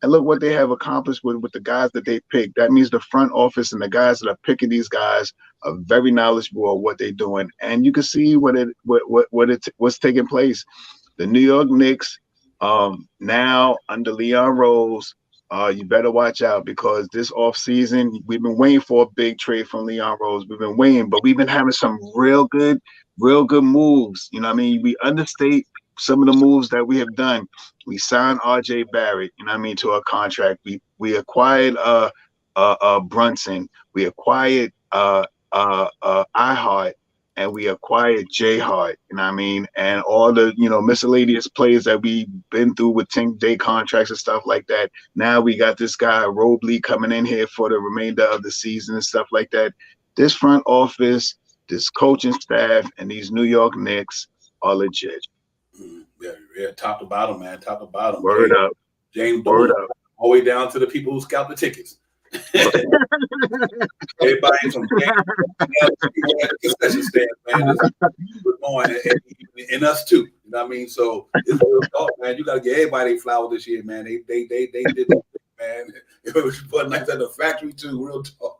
And look what they have accomplished with the guys that they picked. That means the front office and the guys that are picking these guys are very knowledgeable of what they're doing. And you can see what's taking place. The New York Knicks, now under Leon Rose, you better watch out, because this offseason, we've been waiting for a big trade from Leon Rose. We've been waiting, but we've been having some real good moves. We understate some of the moves that we have done. We signed RJ Barrett, to a contract. We acquired Brunson. We acquired iHeart, and we acquired J Hart, and all the miscellaneous players that we've been through with 10-day contracts and stuff like that. Now we got this guy Robley coming in here for the remainder of the season and stuff like that. This front office, this coaching staff, and these New York Knicks are legit. Yeah, top to bottom, man. Top to bottom. Word up. James Word Dolan, up. all the way down to the people who scout the tickets. Everybody from concession stand, man. We're going, and us too. You know what I mean? So it's real talk, man. You got to get everybody flowers this year, man. They did that, man. It was put nice at the factory too. Real talk.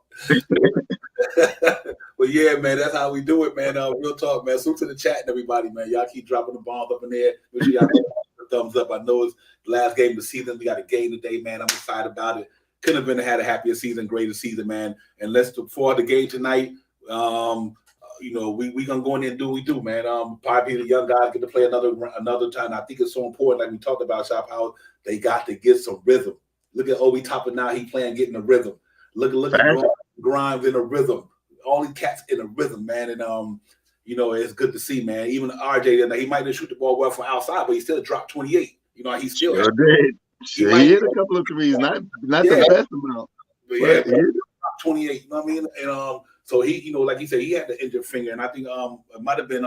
But yeah, man, that's how we do it, man. Real talk, man. Salute to the chat and everybody, man. Y'all keep dropping the bombs up in there. Make sure y'all give a thumbs up. I know it's the last game of the season. We got a game today, man. I'm excited about it. Couldn't have had a happier season, greater season, man. And let's look forward to the game tonight. We gonna go in there and do what we do, man. Probably the young guys get to play another time. I think it's so important, like we talked about, Shop, how they got to get some rhythm. Look at Obi Toppin now. He playing, getting a rhythm. Look at Grimes in a rhythm. All these cats in a rhythm, man. And it's good to see, man. Even RJ, he might not shoot the ball well from outside, but he still dropped 28. He still did. He hit a couple of threes, not the best amount. But yeah, he dropped 28. You know what I mean? And so he, like he said, he had the injured finger, and I think it might have been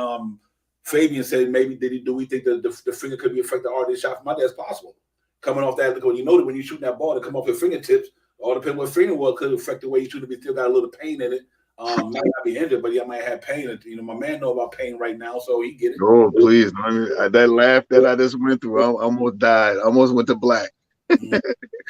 Fabian said maybe do we think the finger could be affected RJ shot? My dad's possible. Coming off that, because that when you're shooting that ball to come off your fingertips, all depending what finger was could affect the way you shoot it. He still got a little pain in it. Might not be injured, but he might have pain. My man know about pain right now, so he get it. Oh, please. That laugh that I just went through, I almost died. I almost went to black.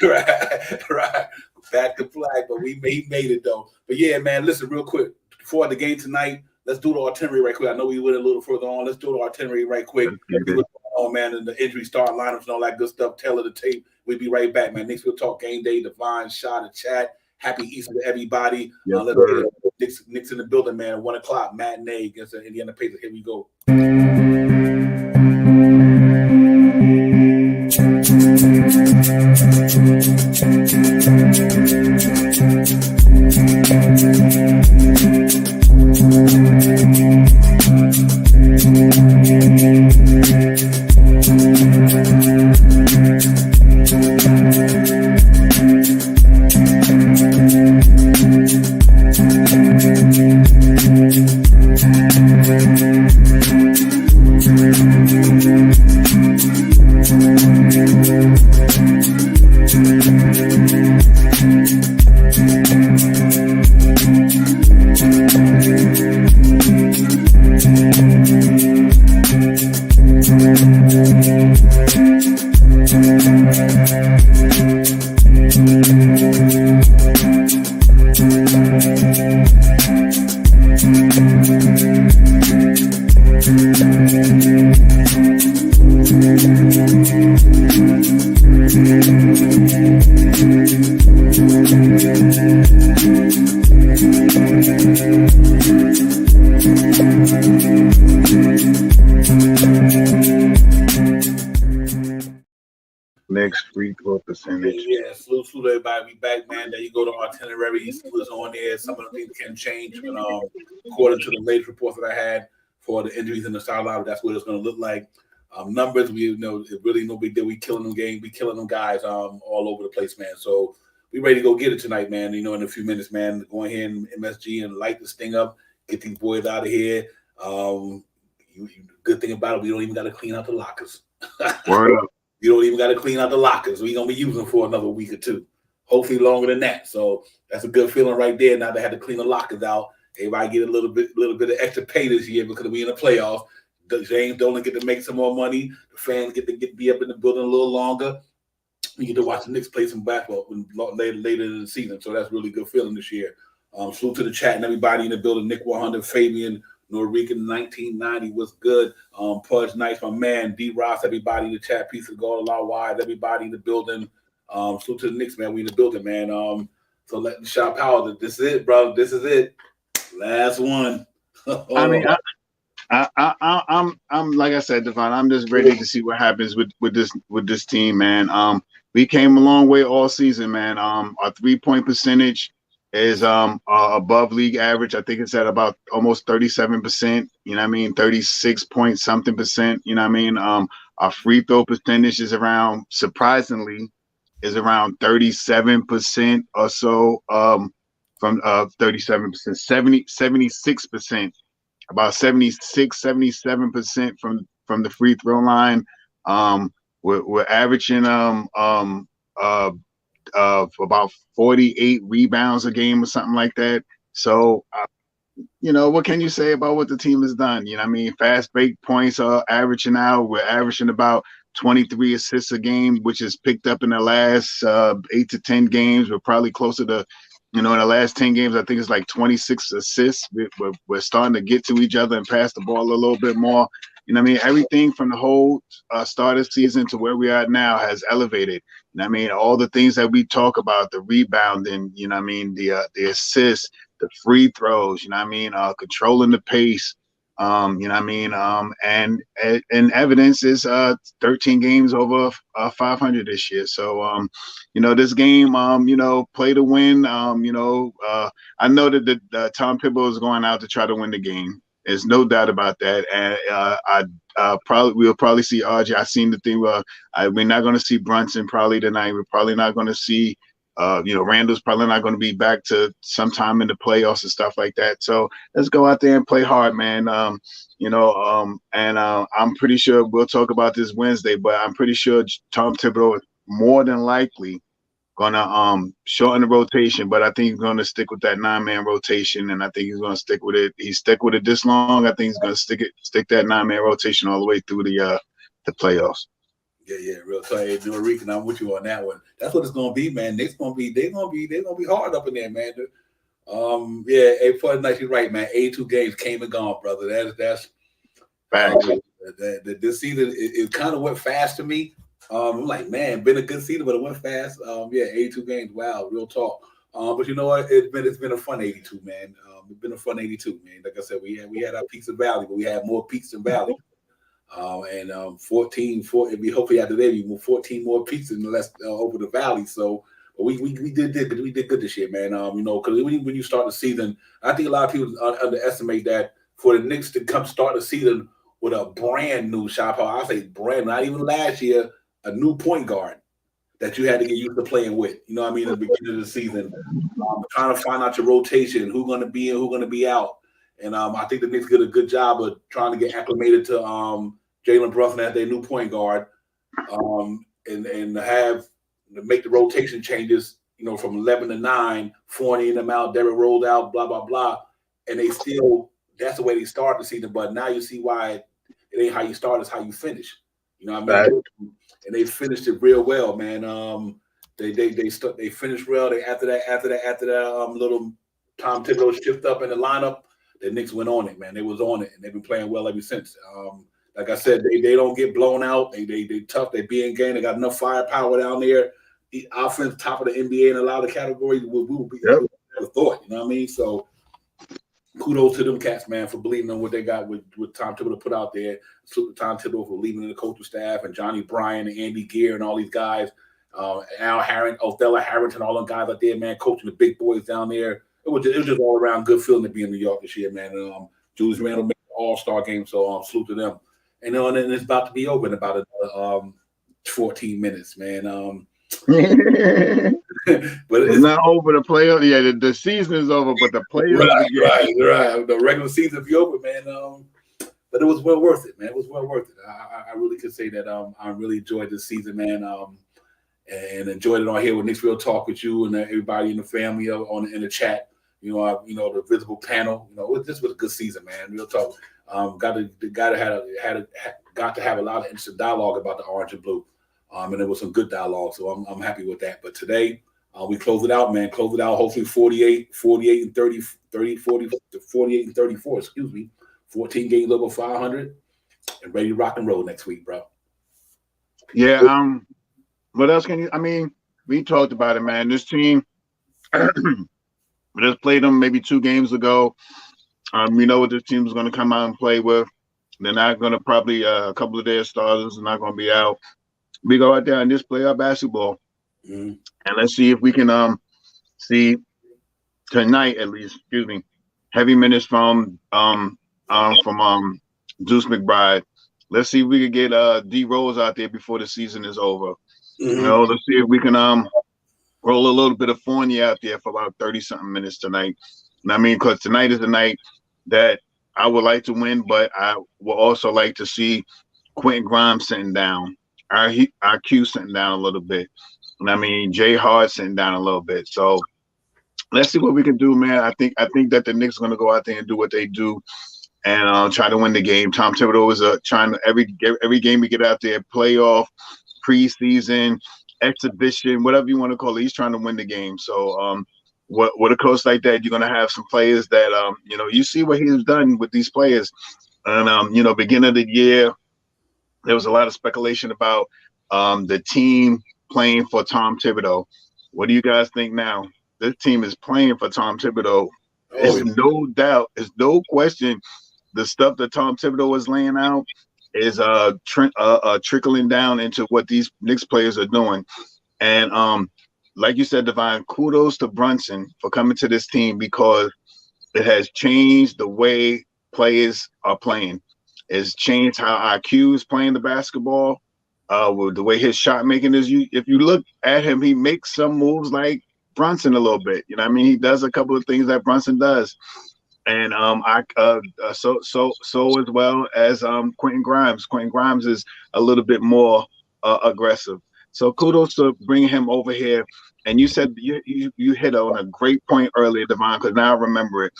Right. Back to black, but he made it, though. But yeah, man, listen, real quick. Before the game tonight, let's do the artillery right quick. I know we went a little further on. Let's do the artillery right quick. Oh, man, and the injury start lineups and all that good stuff. Tail of the tape. We'll be right back, man. Next we'll talk game day, Divine, Shot, and chat. Happy Easter to everybody. Yes, Let's get Knicks in the building, man. 1 o'clock matinee against the Indiana Pacers. Here we go. Next free throw percentage. Yeah, salute to everybody. We back, man. There you go. The itinerary was on there. Some of the things can change, but according to the latest reports that I had for the injuries in the sideline, that's what it's going to look like. Numbers, we know it really no big deal. We killing them games, we killing them guys all over the place, man. So we ready to go get it tonight, man. You know, in a few minutes, man. Go ahead and MSG and light this thing up. Get these boys out of here. Good thing about it, we don't even got to clean out the lockers. Word up. You don't even got to clean out the lockers. We're going to be using them for another week or two. Hopefully longer than that. So that's a good feeling right there. Now they had to clean the lockers out. Everybody get a little bit of extra pay this year because we in the playoffs. James Dolan get to make some more money. The fans get to be up in the building a little longer. We get to watch the Knicks play some basketball later in the season. So that's really good feeling this year. Salute to the chat and everybody in the building. Nick 100, Fabian, Norican 1990 was good. Pudge Nice, my man. D Ross, everybody in the chat. Piece of gold, a lot wide. Everybody in the building. Salute to the Knicks, man. We in the building, man. So let the shot power. This is it, bro. This is it. Last one. I mean, I'm like I said, Devon. I'm just ready to see what happens with this team, man. We came a long way all season, man. Our 3-point percentage is above league average. I think it's at about almost 37%. You know what I mean? 36 point something percent. You know what I mean? Our free throw percentage is surprisingly around 37% or so. From 37%, 76%, about 76, 77% from the free throw line. We're averaging about 48 rebounds a game or something like that. So, you know, what can you say about what the team has done? You know what I mean? Fast break points are averaging out. We're averaging about 23 assists a game, which is picked up in the last 8 to 10 games. We're probably closer to, you know, in the last 10 games, I think it's like 26 assists. We're starting to get to each other and pass the ball a little bit more. You know what I mean? Everything from the whole start of season to where we are now has elevated. You know what I mean? All the things that we talk about, the rebounding, you know what I mean? The assists, the free throws, you know what I mean? Controlling the pace, you know what I mean? And evidence is 13 games over 500 this year. So, you know, this game, you know, play to win. You know, I know that Tom Thibodeau is going out to try to win the game. There's no doubt about that. And we'll probably see RJ. I seen the thing where we're not going to see Brunson probably tonight. We're probably not going to see, you know, Randall's probably not going to be back to sometime in the playoffs and stuff like that. So let's go out there and play hard, man. You know, and I'm pretty sure we'll talk about this Wednesday, but I'm pretty sure Tom Thibodeau is more than likely gonna shorten the rotation, but I think he's gonna stick with that 9-man rotation, and I think he's gonna stick with it. He's stuck with it this long. I think he's gonna stick that 9-man rotation all the way through the playoffs. Yeah, real tight. Rican, I'm with you on that one. That's what it's gonna be, man. They're gonna be hard up in there, man. Yeah, for the night, you're right, man. 82 games came and gone, brother. That's Facts. This season it kind of went fast to me. I'm like, man, been a good season, but it went fast. Yeah, 82 games. Wow, real talk. But you know what? It's been a fun 82, man. It's been a fun 82, man. Like I said, we had our peaks and valleys, but we had more peaks than valleys. 14, we hopefully after that we move 14 more peaks and less over the valley. So we did good this year, man. You know, because when you start the season, I think a lot of people underestimate that for the Knicks to come start the season with a brand new shot power. I say brand, not even last year, a new point guard that you had to get used to playing with. You know what I mean? At the beginning of the season, trying to find out your rotation, who's going to be in, who's going to be out. And I think the Knicks did a good job of trying to get acclimated to Jalen Brunson as their new point guard, and make the rotation changes. You know, from 11 to 9, 40 in them out, Derrick rolled out, blah blah blah, and they still. That's the way they started the season. But now you see why it ain't how you start; it's how you finish. You know what I mean? Right. And they finished it real well, man. They finished well. They after that little Tom Thibodeau shift up in the lineup, the Knicks went on it, man. They was on it, and they've been playing well ever since. Like I said, they don't get blown out. They tough. They be in game. They got enough firepower down there. The offense top of the NBA in a lot of categories. We will be never thought. You know what I mean? So kudos to them cats, man, for believing in what they got with Tom Thibodeau put out there. Salute to Tom Thibodeau for leaving the coaching staff, and Johnny Bryan and Andy Gear and all these guys. Al Harrington, Othello Harrington, all them guys out there, man, coaching the big boys down there. It was just all around good feeling to be in New York this year, man. And Julius Randle made an all-star game, so salute to them. And then it's about to be over in about 14 minutes, man. But it's not over. The playoff, yeah, the season is over, but the playoff, right. The regular season be over, man. But it was well worth it, man. It was well worth it. I really could say that I really enjoyed this season, man. And enjoyed it on here with Knicks Real Talk with you and everybody in the family in the chat. You know, the visible panel. You know, this was a good season, man. Real talk. Got to have a lot of interesting dialogue about the orange and blue. And there was some good dialogue, so I'm happy with that. But today, we closed it out, man. Closed it out, hopefully 48 and 30, 40 to 48 and 34, excuse me. 14 games over 500 and ready to rock and roll next week, bro. Yeah, what else can you, I mean, we talked about it, man. This team, we just played them maybe 2 games ago. We know what this team is going to come out and play with. They're not going to probably, a couple of their starters are not going to be out. We go out there and just play our basketball. And let's see if we can see tonight at least, excuse me, heavy minutes from Deuce McBride. Let's see if we can get D Rose out there before the season is over. You know, let's see if we can roll a little bit of Fournier out there for about 30-something minutes tonight. And I mean, because tonight is the night that I would like to win, but I would also like to see Quentin Grimes sitting down, our Q sitting down a little bit. And I mean, Jay Hard sitting down a little bit. So let's see what we can do, man. I think that the Knicks are going to go out there and do what they do and try to win the game. Tom Thibodeau is trying to every game we get out there, playoff, preseason, exhibition, whatever you want to call it. He's trying to win the game. So with a coach like that, you're going to have some players that you know, you see what he's done with these players. And you know, beginning of the year, there was a lot of speculation about the team playing for Tom Thibodeau. What do you guys think now? This team is playing for Tom Thibodeau. There's no doubt, there's no question. The stuff that Tom Thibodeau is laying out is trickling down into what these Knicks players are doing. And like you said, Divine, kudos to Brunson for coming to this team because it has changed the way players are playing. It's changed how IQ is playing the basketball. With the way his shot making is, if you look at him, he makes some moves like Brunson a little bit. You know what I mean? He does a couple of things that Brunson does. And so as well as Quentin Grimes. Quentin Grimes is a little bit more aggressive. So kudos to bringing him over here. And you said you hit on a great point earlier, Devon, because now I remember it.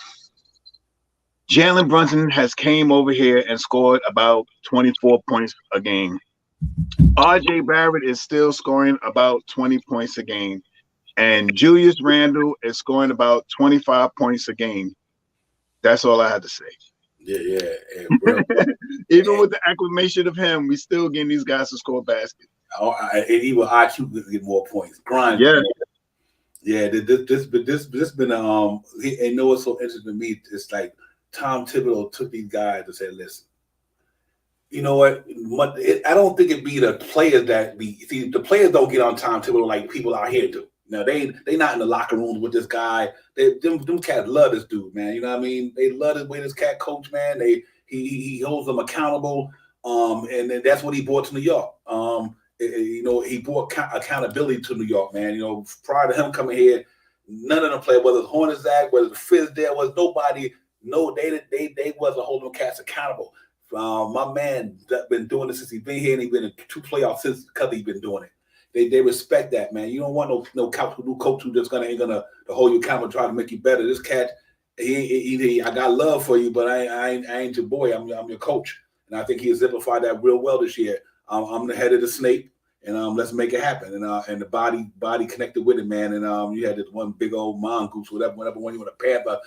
Jalen Brunson has came over here and scored about 24 points a game. RJ Barrett is still scoring about 20 points a game. And Julius Randle is scoring about 25 points a game. That's all I had to say. Yeah. Even with the acclamation of him, we still getting these guys to score baskets. And even IQ could get more points. Grind. Yeah. Yeah, this been and know what's so interesting to me? It's like Tom Thibodeau took these guys and said, "Listen, you know what? I don't think it be the players that be. See, the players don't get on Tom Thibodeau like people out here do. Now they not in the locker rooms with this guy. Them cats love this dude, man. You know what I mean? They love the way this cat coach, man. He holds them accountable. And then that's what he brought to New York. You know, he brought accountability to New York, man. You know, prior to him coming here, none of them played, whether it's Hornacek, whether it's Fizz, there was nobody. No, they wasn't holding them cats accountable. My man been doing this since he's been here, and he's been in 2 playoffs since because he's been doing it. They respect that, man. You don't want no coach who just ain't gonna hold you accountable, try to make you better. This cat, I got love for you, but I ain't your boy. I'm your coach, and I think he exemplified that real well this year. I'm the head of the snake, and let's make it happen. And the body connected with it, man. And you had this one big old mongoose, whatever one you want to panther.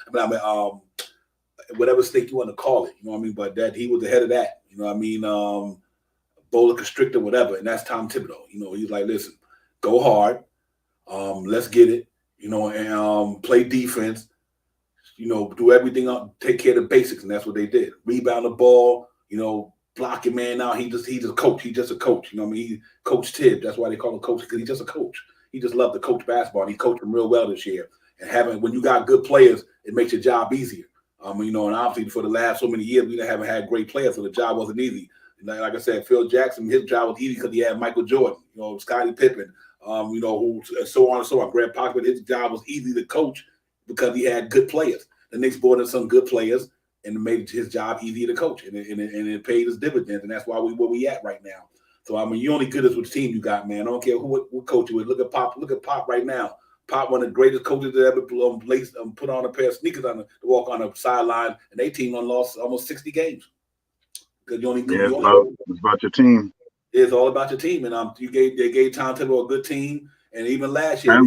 Whatever snake you want to call it, you know what I mean? But that he was the head of that, you know what I mean? Boa constrictor, whatever, and that's Tom Thibodeau. You know, he's like, listen, go hard, let's get it, you know, and play defense, you know, do everything up, take care of the basics, and that's what they did. Rebound the ball, you know, blocking man out. He just coach. He's just a coach. You know what I mean? He Coach Tibbs. That's why they call him coach, because he's just a coach. He just loved to coach basketball, and he coached them real well this year. And when you got good players, it makes your job easier. You know, and obviously for the last so many years, we haven't had great players, so the job wasn't easy. Like I said, Phil Jackson, his job was easy because he had Michael Jordan, you know, Scottie Pippen, you know, and so on and so on. Greg Popovich, his job was easy to coach because he had good players. The Knicks brought in some good players and made his job easier to coach, and it paid his dividends, and that's why where we at right now. So I mean, you only good as with the team you got, man. I don't care what coach you with. Look at Pop right now. Pop, one of the greatest coaches that ever put on a pair of sneakers to walk on the sideline, and they team lost almost 60 games. Because it's about your team. It's all about your team, and they gave Tom Thibodeau a good team, and even last year,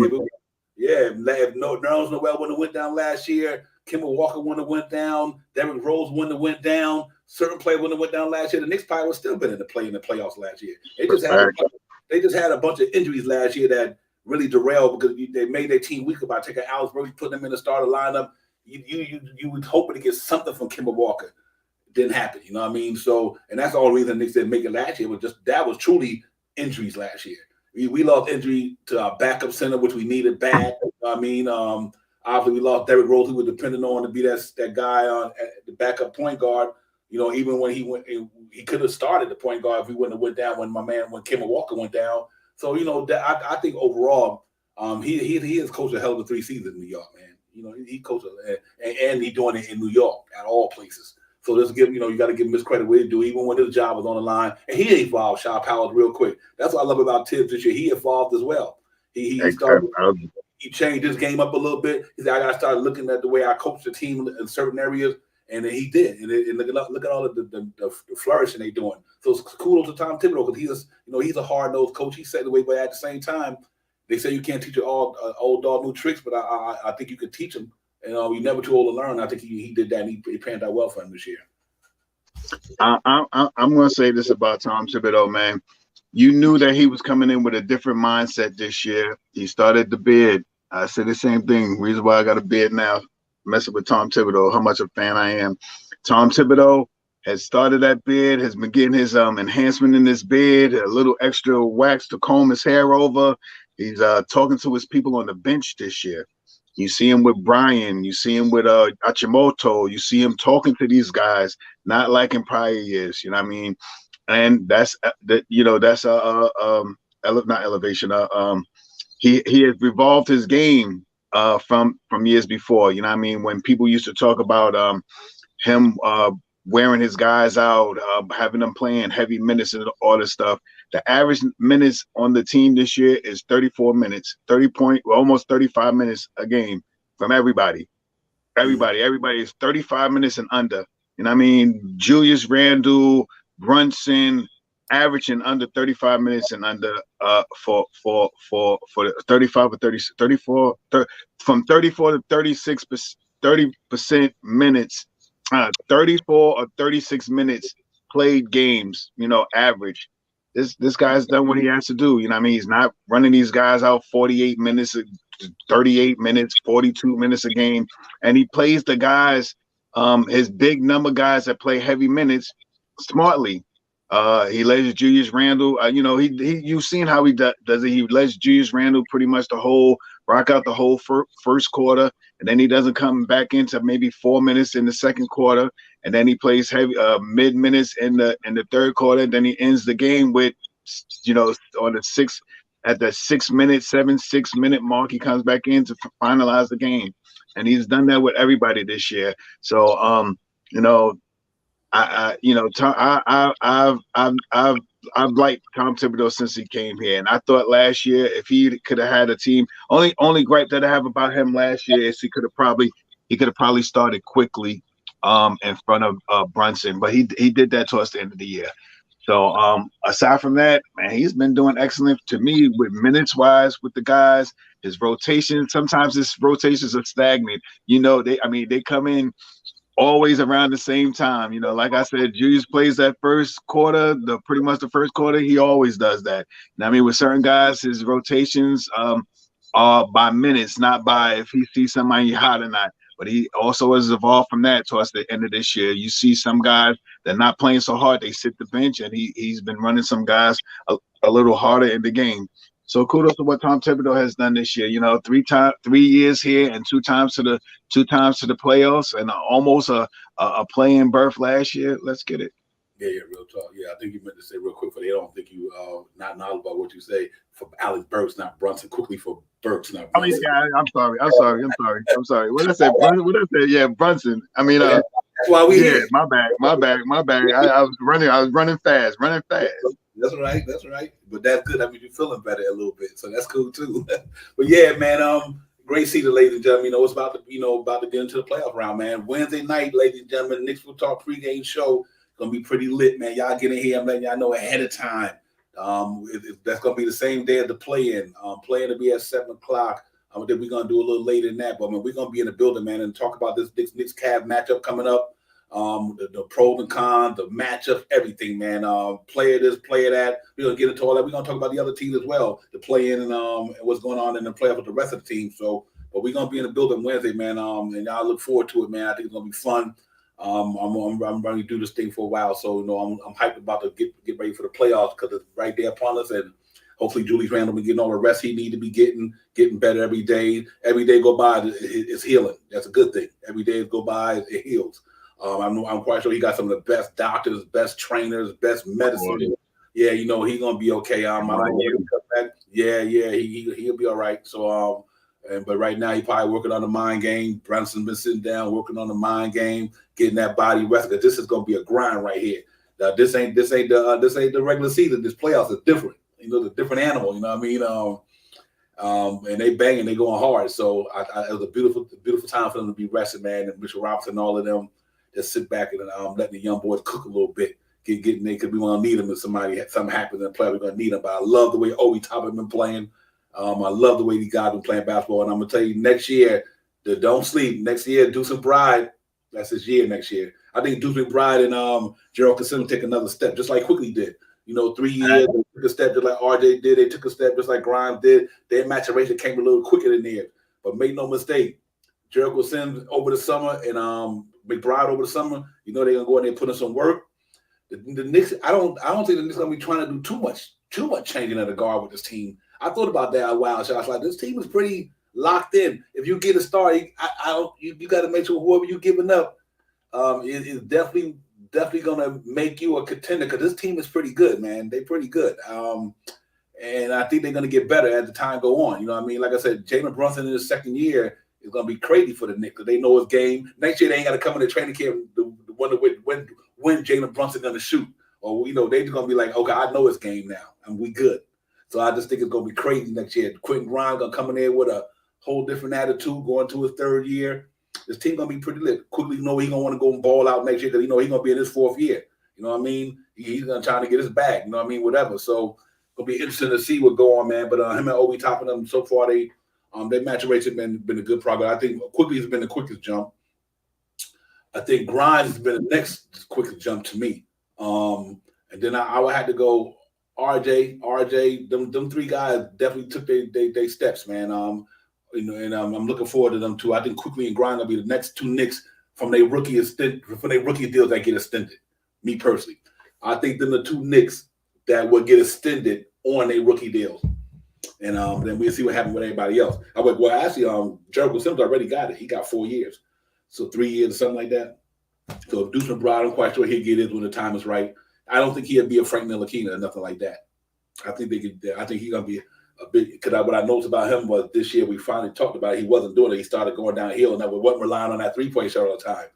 if Nerlens Noel wouldn't have went down last year, Kemba Walker wouldn't have went down, Derrick Rose wouldn't have went down, certain players wouldn't have went down last year. The Knicks probably would still been in the playoffs last year. They just had a bunch of injuries last year that really derailed because they made their team weaker by taking Alex Burks, putting them in the starter lineup. You would hope to get something from Kemba Walker. It didn't happen, you know what I mean? So, and that's the only reason the Knicks didn't make it last year. That was truly injuries last year. We lost injury to our backup center, which we needed bad. You know what I mean? Obviously, we lost Derrick Rose, who was dependent on to be that guy on the backup point guard. You know, even when he could have started the point guard if he wouldn't have went down when Kemba Walker went down. So, you know, I think overall, he has coached a hell of a 3 seasons in New York, man. You know, he coached and he's doing it in New York at all places. So let's you got to give him his credit where he do, even when his job was on the line. And he evolved, Shaw Powell, real quick. That's what I love about Tibbs this year. He evolved as well. He changed his game up a little bit. He said, I got to start looking at the way I coach the team in certain areas. And then he did. And look at all of the flourishing they doing. So it's kudos to Tom Thibodeau because he's a hard-nosed coach. He said the way, but at the same time, they say you can't teach an old dog new tricks, but I think you could teach him. And you're never too old to learn. I think he did that, and he panned out well for him this year. I'm going to say this about Tom Thibodeau, man. You knew that he was coming in with a different mindset this year. He started the bid. I said the same thing. Reason why I got a bid now, messing with Tom Thibodeau, how much a fan I am. Tom Thibodeau has started that bid, has been getting his enhancement in his bid, a little extra wax to comb his hair over. He's talking to his people on the bench this year. You see him with Brian. You see him with Achimoto. You see him talking to these guys, not like in prior years. You know what I mean? And that's not elevation. He has revolved his game from years before. You know what I mean? When people used to talk about him wearing his guys out, having them playing heavy minutes and all this stuff. The average minutes on the team this year is 34 minutes, almost 35 minutes a game from everybody. Everybody is 35 minutes and under. You know what I mean? Julius Randle, Brunson, averaging under 35 minutes and under for 35 or 34 from 34 to 36 30% minutes, 34 or 36 minutes played games, average. This guy's done what he has to do. You know what I mean? He's not running these guys out 48 minutes, 38 minutes, 42 minutes a game, and he plays the guys, his big number guys that play heavy minutes smartly. He lets Julius Randle, you've seen how he does it. He lets Julius Randle pretty much rock out the whole first quarter, and then he doesn't come back into maybe 4 minutes in the second quarter, and then he plays heavy mid minutes in the third quarter. Then he ends the game with, on the 6 minute mark, he comes back in to finalize the game, and he's done that with everybody this year. So, I've liked Tom Thibodeau since he came here, and I thought last year if he could have had a team, only gripe that I have about him last year is he could have probably started quickly in front of Brunson, but he did that towards the end of the year. So aside from that, man, he's been doing excellent to me with minutes wise with the guys. His rotation, sometimes his rotations are stagnant. They come in always around the same time. Like I said, Julius plays that first quarter, pretty much the first quarter. He always does that. With certain guys, his rotations are by minutes, not by if he sees somebody hot or not. But he also has evolved from that towards the end of this year. You see some guys that are not playing so hard, they sit the bench, and he's been running some guys a little harder in the game. So kudos to what Tom Thibodeau has done this year. 3 years here and two times to the playoffs, and almost a play-in berth last year. Let's get it. Yeah, real talk. Yeah, I think you meant to say real quick for they don't think you not knowledgeable about what you say for Alex Burks, not Brunson. Quickly for Burks, not Brunson. I'm sorry. What did I say? Yeah, Brunson. That's why we here. My bad. I was running fast. That's right. But that's good. I mean, you're feeling better a little bit, so that's cool too. But yeah, man. Great season, ladies and gentlemen. It's about to get into the playoff round, man. Wednesday night, ladies and gentlemen, Knicks Will Talk pregame show. Gonna be pretty lit, man. Y'all get in here. I'm letting y'all know ahead of time. That's gonna be the same day of the play-in. Play-in to be at 7:00. Then we're gonna do a little later than that, but we're gonna be in the building, man, and talk about this Knicks Cavs matchup coming up. The pros and cons, the matchup, everything, man. Player this, player that. We're gonna get into all that. We're gonna talk about the other teams as well, the play-in and what's going on in the playoff with the rest of the team. So, but we're gonna be in the building Wednesday, man. And y'all look forward to it, man. I think it's gonna be fun. I'm going to do this thing for a while, so I'm hyped about to get ready for the playoffs because it's right there upon us, and hopefully Julius Randle be getting all the rest he need to be getting better every day. Every day go by, it's healing. That's a good thing. Every day go by, it heals. I'm quite sure he got some of the best doctors, best trainers, best medicine. Yeah, he's gonna be okay. He'll be all right. So but right now, he probably working on the mind game. Brunson's been sitting down working on the mind game, getting that body rested. Because this is gonna be a grind right here. Now, this ain't the regular season. This playoffs is different. The different animal. You know what I mean? And they banging, they going hard. So it was a beautiful time for them to be rested, man. And Mitchell Robinson and all of them just sit back and letting the young boys cook a little bit, getting there because we want to need them if something happens in the play. We're gonna need them. But I love the way Obi Toppin been playing. I love the way these guys been playing basketball, and I'm gonna tell you, next year, don't sleep. Next year, Deuce McBride, that's his year. Next year, I think Deuce McBride and Gerald Consent take another step, just like Quickly did. 3 years, they took a step just like RJ did. They took a step just like Grimes did. Their maturation came a little quicker than theirs. But make no mistake, Gerald Consent over the summer and McBride over the summer. They're gonna go in there and put in some work. The Knicks, I don't think the Knicks gonna be trying to do too much changing of the guard with this team. I thought about that a while. So I was like, this team is pretty locked in. If you get a star, you got to make sure whoever you're giving up is definitely going to make you a contender because this team is pretty good, man. They're pretty good. And I think they're going to get better as the time go on. You know what I mean? Like I said, Jalen Brunson in his second year is going to be crazy for the Knicks because they know his game. Next year, they ain't got to come in the training camp to wonder when Jalen Brunson going to shoot. Or, they're just going to be like, okay, I know his game now, and we good. So I just think it's going to be crazy next year. Quentin Grimes going to come in there with a whole different attitude going to his third year. This team going to be pretty lit. Quickly he's going to want to go and ball out next year because he's going to be in his fourth year. You know what I mean? He's going to try to get his bag. You know what I mean? Whatever. So it'll be interesting to see what go on, man. But him and Obi Toppin them so far, their maturation been a good progress. I think Quickly has been the quickest jump. I think Grimes has been the next quickest jump to me. And then I would have to go RJ, them three guys definitely took their steps, man. and I'm looking forward to them too. I think Quickly and Grind will be the next two Knicks from their rookie deals that get extended. Me personally, I think them the two Knicks that will get extended on their rookie deals, and then we'll see what happens with everybody else. I went, well, actually, Jericho Sims already got it. He got 4 years, so 3 years or something like that. So Deuce McBride, I'm quite sure he'll get it when the time is right. I don't think he'll be a Frank Ntilikina or nothing like that. I think he's gonna be a big. Because what I noticed about him was this year we finally talked about it, he wasn't doing it. He started going downhill, and that we wasn't relying on that 3-point shot all the time.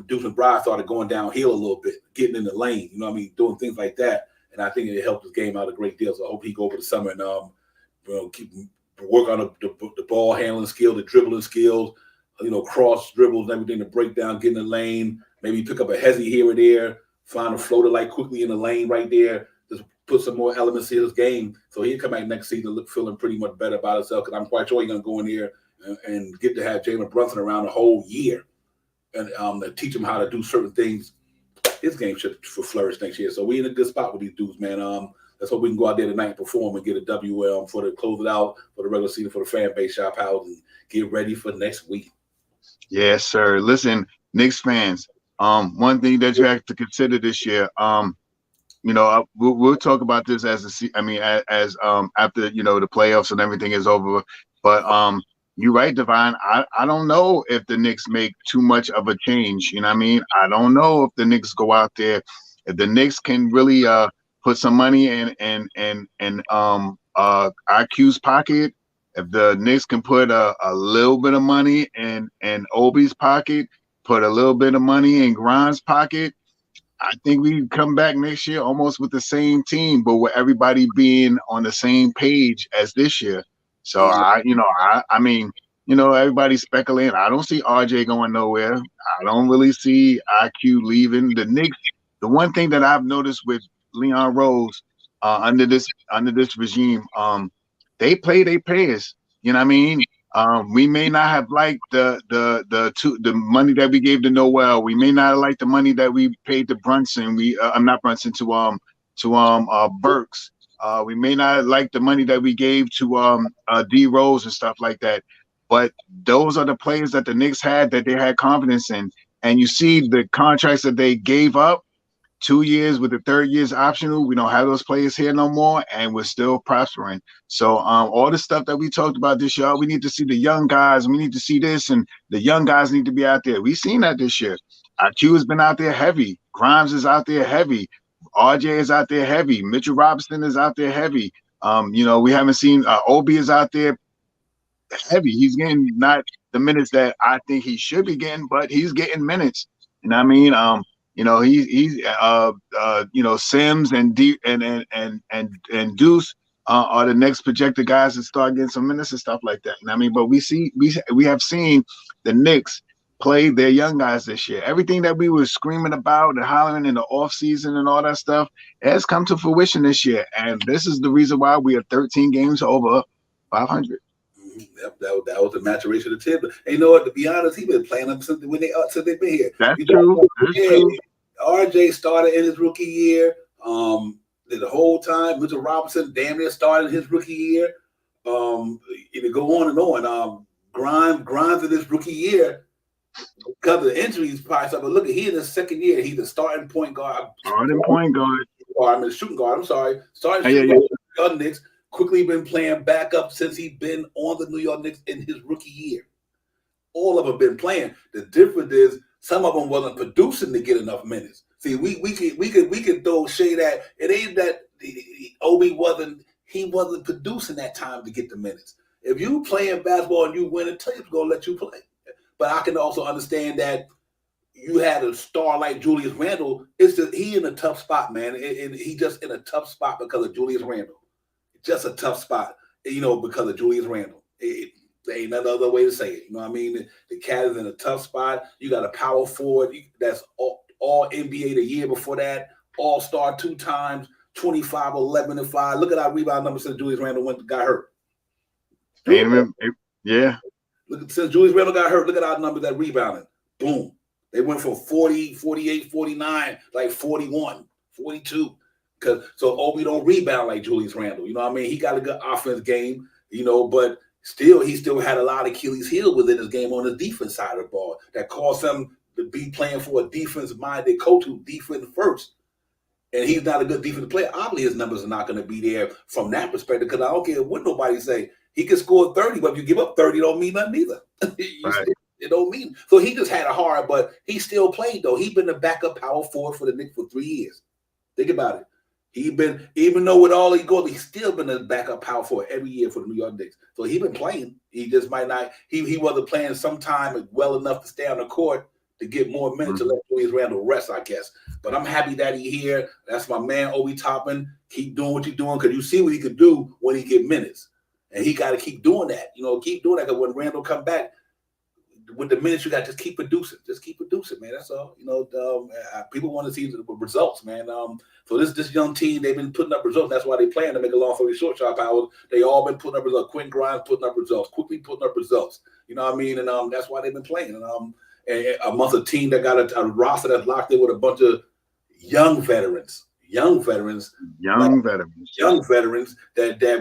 Deuce McBride started going downhill a little bit, getting in the lane. You know what I mean, doing things like that, and I think it helped his game out a great deal. So I hope he go over the summer and keep work on the ball handling skill, the dribbling skills, cross dribbles and everything to break down, get in the lane, maybe pick up a hezzy here or there, find a floater like Quickly in the lane right there, just put some more elements in his game. So he'll come back next season feeling pretty much better about himself, because I'm quite sure he's going to go in there and get to have Jalen Brunson around the whole year and to teach him how to do certain things. His game should flourish next year. So we in a good spot with these dudes, man. Let's hope we can go out there tonight and perform and get a W for the close it out for the regular season for the fan base, shop house, and get ready for next week. Yes, sir. Listen, Knicks fans, one thing that you have to consider this year, we'll talk about this as after the playoffs and everything is over. But you're right, Divine. I don't know if the Knicks make too much of a change. You know what I mean? I don't know if the Knicks go out there, if the Knicks can really put some money in IQ's pocket. If the Knicks can put a little bit of money in Obi's pocket, put a little bit of money in Grimes' pocket, I think we come back next year almost with the same team, but with everybody being on the same page as this year. So everybody's speculating. I don't see RJ going nowhere. I don't really see IQ leaving the Knicks. The one thing that I've noticed with Leon Rose under this regime, they play their players. You know what I mean? We may not have liked the money that we gave to Noel. We may not have liked the money that we paid to Brunson. To Burks. We may not like the money that we gave to D Rose and stuff like that. But those are the players that the Knicks had that they had confidence in. And you see the contracts that they gave up. 2 years with the third year's optional. We don't have those players here no more, and we're still prospering. So all the stuff that we talked about this year, we need to see the young guys. We need to see this, and the young guys need to be out there. We've seen that this year. IQ has been out there heavy. Grimes is out there heavy. RJ is out there heavy. Mitchell Robinson is out there heavy. We haven't seen Obi is out there heavy. He's getting not the minutes that I think he should be getting, but he's getting minutes. You know what I mean? Sims and Deuce are the next projected guys that start getting some minutes and stuff like that. You know what I mean? But we have seen the Knicks play their young guys this year. Everything that we were screaming about and hollering in the off season and all that stuff has come to fruition this year. And this is the reason why we are 13 games over 500. That was the maturation of the team. And you know what? To be honest, he's been playing them since they've been here. That's true. RJ started in his rookie year. The whole time, Mitchell Robinson damn near started his rookie year. It go on and on. Grimes in his rookie year, because of the injuries, probably something. But look, he in his second year. He's the starting point guard. Shooting guard. I'm sorry. Guard Knicks. Quickly been playing backup since he's been on the New York Knicks in his rookie year. All of them been playing. The difference is some of them wasn't producing to get enough minutes. See, we could throw shade at it. Ain't that Obi wasn't producing that time to get the minutes. If you playing basketball and you win it, team's gonna let you play. But I can also understand that you had a star like Julius Randle. It's just he in a tough spot, man, and he just in a tough spot because of Julius Randle. Just a tough spot, because of Julius Randle. There ain't no other way to say it. You know what I mean? The cat is in a tough spot. You got a power forward that's all NBA the year before that, all-star 2 times, 25, 11, and 5. Look at our rebound numbers since Julius Randle got hurt. Yeah. Since Julius Randle got hurt, look at our numbers that rebounded. Boom. They went from 40, 48, 49, like 41, 42. So Obi don't rebound like Julius Randle. You know what I mean? He got a good offense game, but he still had a lot of Achilles heel within his game on the defense side of the ball that caused him to be playing for a defense-minded coach who defense first. And he's not a good defensive player. Obviously, his numbers are not going to be there from that perspective because I don't care what nobody say. He can score 30, but if you give up 30, it don't mean nothing either. Right. It don't mean. So he just had a hard, but he still played, though. He's been the backup power forward for the Knicks for 3 years. Think about it. He's been, even though with all he goes, he's still been a backup power forward every year for the New York Knicks. So he's been playing. He just might not, he wasn't playing sometime well enough to stay on the court to get more minutes to let Julius Randle rest, I guess. But I'm happy that he's here. That's my man, Obi Toppin. Keep doing what you're doing because you see what he could do when he get minutes. And he got to keep doing that. Keep doing that because when Randle come back, with the minutes you got, just keep producing. Just keep producing, man. That's all. People want to see the results, man. So this young team, they've been putting up results. That's why they playing to make a long story short, Sharp Howard. They all been putting up results. Quentin Grimes putting up results. Quickly putting up results. You know what I mean? And that's why they've been playing. And amongst a team that got a roster that's locked in with a bunch of young veterans that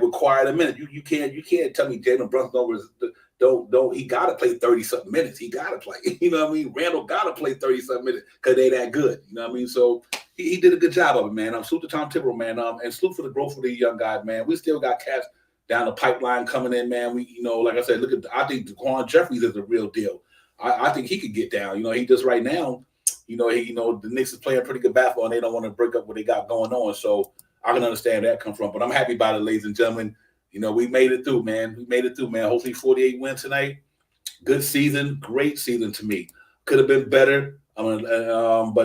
require a minute. You can't tell me Jalen Brunson don't he gotta play 30-something minutes. He gotta play. You know what I mean? Randall gotta play 30-something minutes because they that good. You know what I mean? So he did a good job of it, man. Salute to Tom Thibodeau, man. And salute for the growth of the young guys, man. We still got cats down the pipeline coming in, man. We, like I said, I think Daquan Jeffries is the real deal. I think he could get down. He just right now, the Knicks is playing pretty good basketball and they don't want to break up what they got going on. So I can understand where that come from. But I'm happy about it, ladies and gentlemen. We made it through, man. Hopefully 48 wins tonight. Good season, great season to me. Could have been better. But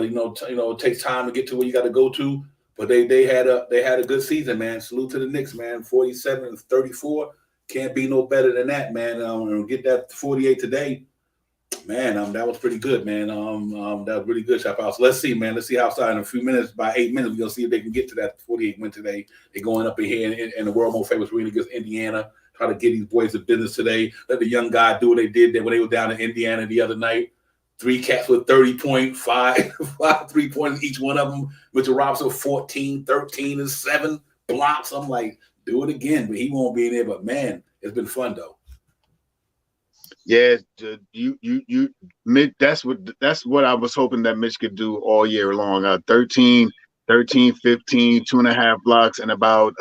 it takes time to get to where you got to go to. But they had a good season, man. Salute to the Knicks, man. 47-34. Can't be no better than that, man. Get that 48 today. Man, that was pretty good, man. That was really good, Shop House. Let's see, man. Let's see outside in a few minutes. By 8 minutes, we're going to see if they can get to that 48 win today. They're going up in here in the World Most Famous Arena against Indiana. Try to get these boys to business today. Let the young guy do what they did when they were down in Indiana the other night. 3 cats with 30.5, 5 3-pointers, each one of them. Mitchell Robinson, 14, 13, and 7 blocks. I'm like, do it again, but he won't be in there. But, man, it's been fun, though. Yeah, Mitch, that's what I was hoping that Mitch could do all year long. 13, 15, 2.5 blocks, and about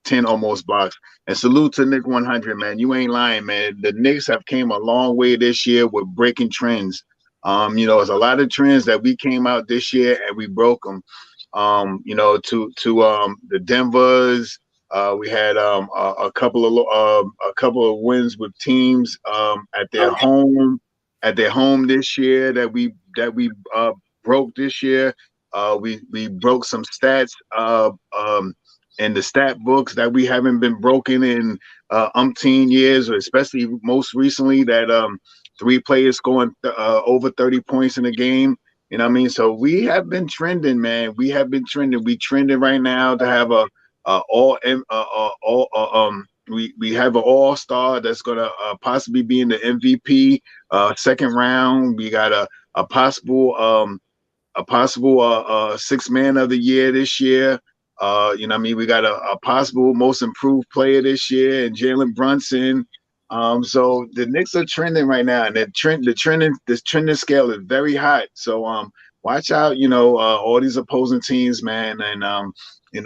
10 almost blocks. And salute to Nick 100, man. You ain't lying, man. The Knicks have came a long way this year with breaking trends. There's a lot of trends that we came out this year and we broke them. To the Denvers. We had a couple of wins with teams at their home this year that we broke this year. We broke some stats in the stat books that we haven't been broken in umpteen years, or especially most recently that 3 players scoring over 30 points in a game. You know what I mean? So we have been trending, man. We have been trending. We trending right now to have we have an all-star that's gonna possibly be in the MVP second round. We got a possible 6th man of the year this year. We got a possible most improved player this year, and Jalen Brunson. So the Knicks are trending right now, and the trending scale is very hot. So watch out, all these opposing teams, man, and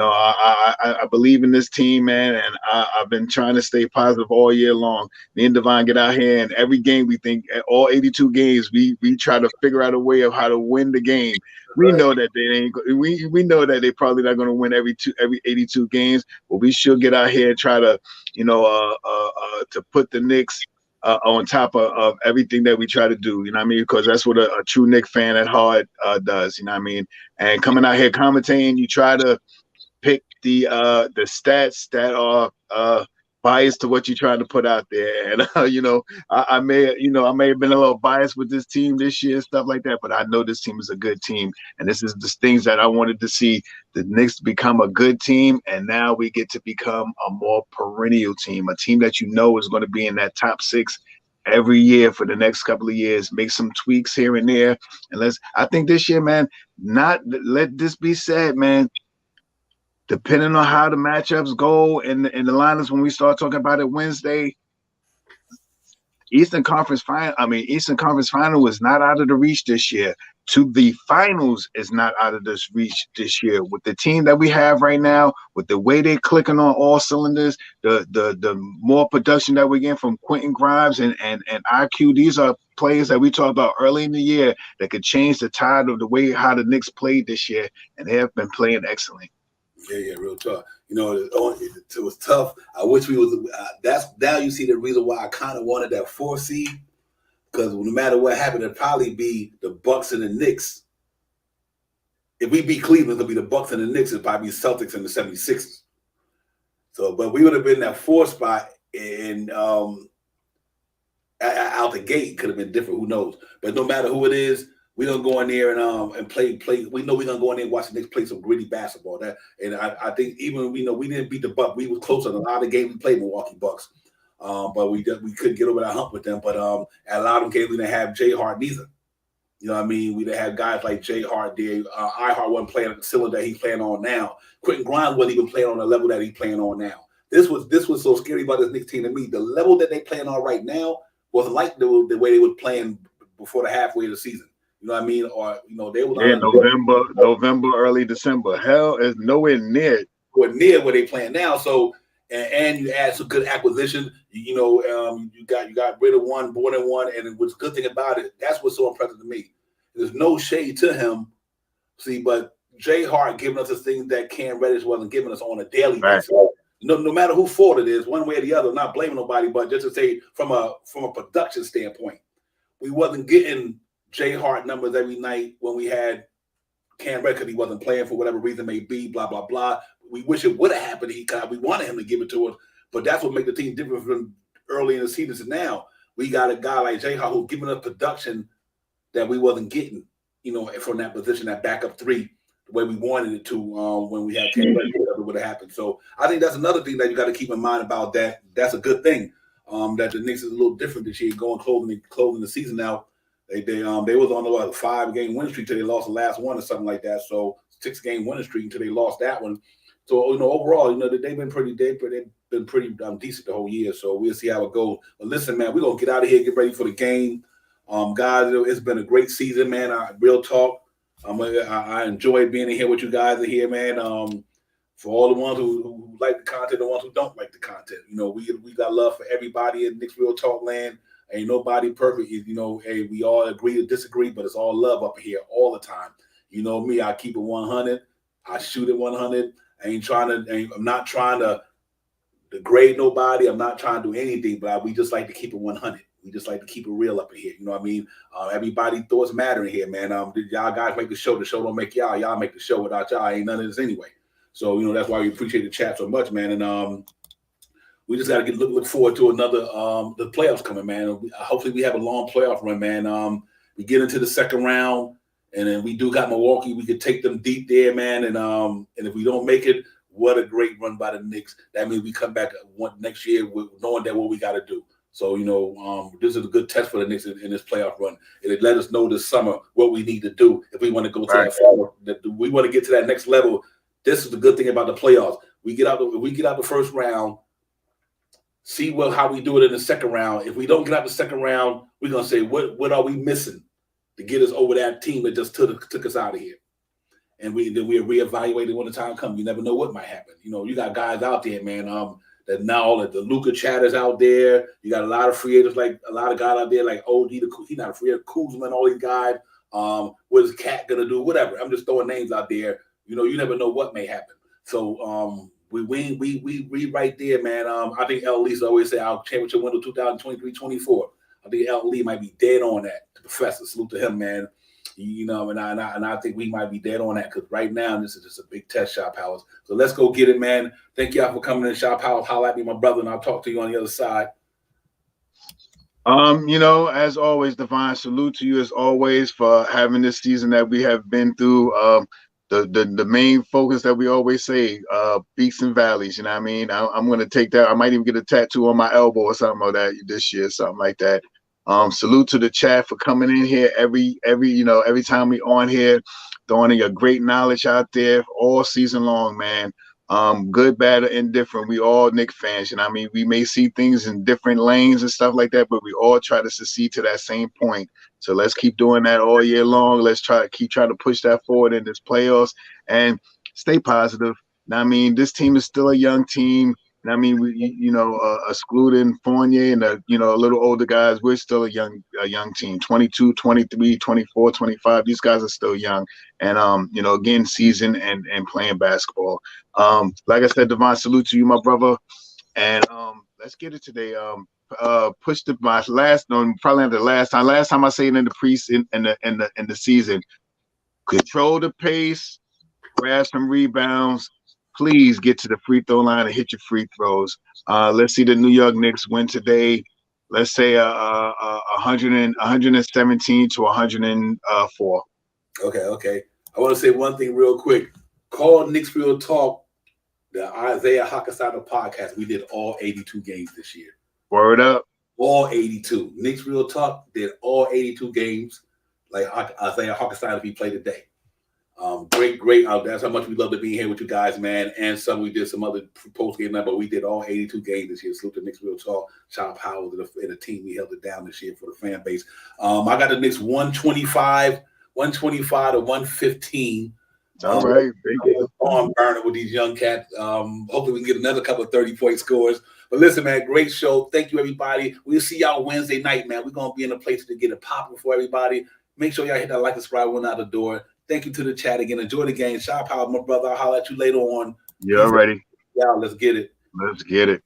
I believe in this team, man, and I've been trying to stay positive all year long. Me and Devon get out here, and every game we think, all 82 games, we try to figure out a way of how to win the game. We know that they ain't. We know that they probably not going to win every 82 games, but we should get out here and try to, to put the Knicks on top of everything that we try to do. You know what I mean? Because that's what a true Knicks fan at heart does. You know what I mean? And coming out here commentating, you try to pick the stats that are biased to what you're trying to put out there, and I may have been a little biased with this team this year and stuff like that, but I know this team is a good team, and this is the things that I wanted to see the Knicks become a good team, and now we get to become a more perennial team, a team that is going to be in that top 6 every year for the next couple of years. Make some tweaks here and there, and I think this year, man, not let this be said, man. Depending on how the matchups go and the lineups when we start talking about it Wednesday, Eastern Conference Final was not out of the reach this year. To the finals is not out of this reach this year. With the team that we have right now, with the way they're clicking on all cylinders, the more production that we're getting from Quentin Grimes and IQ, these are players that we talked about early in the year that could change the tide of the way how the Knicks played this year, and they have been playing excellent. Yeah, real tough. You know, it was tough. I wish we was. That's now you see the reason why I kind of wanted that 4th seed, because no matter what happened, it'd probably be the Bucks and the Knicks. If we beat Cleveland, it'll be the Bucks and the Knicks. It'd probably be Celtics and the 76ers. So, but we would have been that 4th spot, and out the gate could have been different. Who knows? But no matter who it is, we're gonna go in there and play. We know we're gonna go in there and watch the Knicks play some gritty basketball. I think even we didn't beat the Bucks. We were close on a lot of games we played Milwaukee Bucks, but we couldn't get over that hump with them. But at a lot of games we didn't have Jay Hart neither. You know what I mean? We didn't have guys like Jay Hart there. Hart wasn't playing at the cylinder that he's playing on now. Quentin Grimes wasn't even playing on the level that he's playing on now. This was so scary about this Knicks team to me. The level that they playing on right now wasn't like the way they were playing before the halfway of the season. You know what I mean? Or they were November, early December. Hell is nowhere near where they playing now. So and you add some good acquisition. You got rid of one, bought in one, and what's good thing about it, that's what's so impressive to me. There's no shade to him. See, but Jay Hart giving us the things that Cam Reddish wasn't giving us on a daily basis. No matter who fault it is, one way or the other, not blaming nobody, but just to say from a production standpoint, we wasn't getting Jay Hart numbers every night when we had Cam Reddish because he wasn't playing for whatever reason may be, blah, blah, blah. We wish it would have happened. We wanted him to give it to us, but that's what makes the team different from early in the season to now. We got a guy like Jay Hart who's giving us production that we wasn't getting, from that position, that backup 3, the way we wanted it to when we had Cam Reddish, whatever would have happened. So I think that's another thing that you got to keep in mind about that. That's a good thing that the Knicks is a little different this year, closing the season out. They was on a 5-game winning streak till they lost the last one or something like that. So 6-game winning streak until they lost that one. So overall, they've been pretty decent the whole year. So we'll see how it goes. But listen, man, we're gonna get out of here, get ready for the game. Guys, it's been a great season, man. Real talk. I enjoy being in here with you guys here, man. For all the ones who like the content, the ones who don't like the content, we got love for everybody in Knicks Real Talk land. Ain't nobody perfect. Hey, we all agree to disagree, but it's all love up here all the time. You know me, I keep it 100. I shoot it 100. I'm not trying to degrade nobody. I'm not trying to do anything, but we just like to keep it 100. We just like to keep it real up in here. You know what I mean? Everybody thoughts matter in here, man. Y'all guys make the show. The show don't make y'all. Y'all make the show. Without y'all, ain't none of this anyway. So, that's why we appreciate the chat so much, man. And we just got to look forward to another the playoffs coming, man. Hopefully we have a long playoff run, man. We get into the second round, and then we do got Milwaukee. We could take them deep there, man. And if we don't make it, what a great run by the Knicks. That means we come back next year with knowing that what we got to do. So, this is a good test for the Knicks in this playoff run. And it let us know this summer what we need to do if we want to go to we want to get to that next level. This is the good thing about the playoffs. We get out the first round, see how we do it in the second round. If we don't get out the second round, we're going to say, what are we missing to get us over that team that just took us out of here? And then we'll reevaluate it when the time comes. You never know what might happen. You got guys out there, man, that now the Luka Chatters out there. You got a lot of free agents, like a lot of guys out there like OD, he's not a free agent, Kuzma and all these guys. What is Cat going to do? Whatever. I'm just throwing names out there. You never know what may happen. So we right there, man. I think L. Lee's always say our championship window 2023-24. I think L. Lee might be dead on that. The professor, salute to him, man. And I think we might be dead on that because right now this is just a big test, Shop Powers. So let's go get it, man. Thank y'all for coming in, Shop Powers. Holla at me, my brother, and I'll talk to you on the other side. As always, Divine, salute to you as always for having this season that we have been through. The main focus that we always say, peaks and valleys. You know what I mean? I'm gonna take that. I might even get a tattoo on my elbow or something like that this year, something like that. Salute to the chat for coming in here every time we on here, throwing your great knowledge out there all season long, man. good, bad, or indifferent. We all Knicks fans, and I mean, we may see things in different lanes and stuff like that, but we all try to succeed to that same point. So let's keep doing that all year long. Let's trying to push that forward in this playoffs and stay positive. I mean, this team is still a young team. I mean, excluding Fournier and a little older guys, we're still a young team. 22, 23, 24, 25. These guys are still young, and again, seasoned and playing basketball. Like I said, Devon, salute to you, my brother, and let's get it today. Probably not the last time. Last time I say it in the season. Control the pace, grab some rebounds. Please get to the free throw line and hit your free throws. Let's see the New York Knicks win today. Let's say 117 to 104. Okay. I want to say one thing real quick. Call Knicks Real Talk, the Isaiah Hakasada podcast. We did all 82 games this year. Word up. All 82. Knicks Real Talk did all 82 games. Like Isaiah Hakasada, if he played today. Great. That's how much we love to be here with you guys, man. And we did some other post game night, but we did all 82 games this year. Salute to Knicks Real Talk. Shout out Powell and the team. We held it down this year for the fan base. I got the Knicks 125 to 115. All right. On burner with these young cats. Hopefully we can get another couple of 30-point scores. But listen, man, great show. Thank you, everybody. We'll see y'all Wednesday night, man. We're going to be in a place to get it popping for everybody. Make sure y'all hit that like and subscribe one out the door. Thank you to the chat again. Enjoy the game. Shout out, my brother. I'll holler at you later on. You're ready. Yeah, let's get it. Let's get it.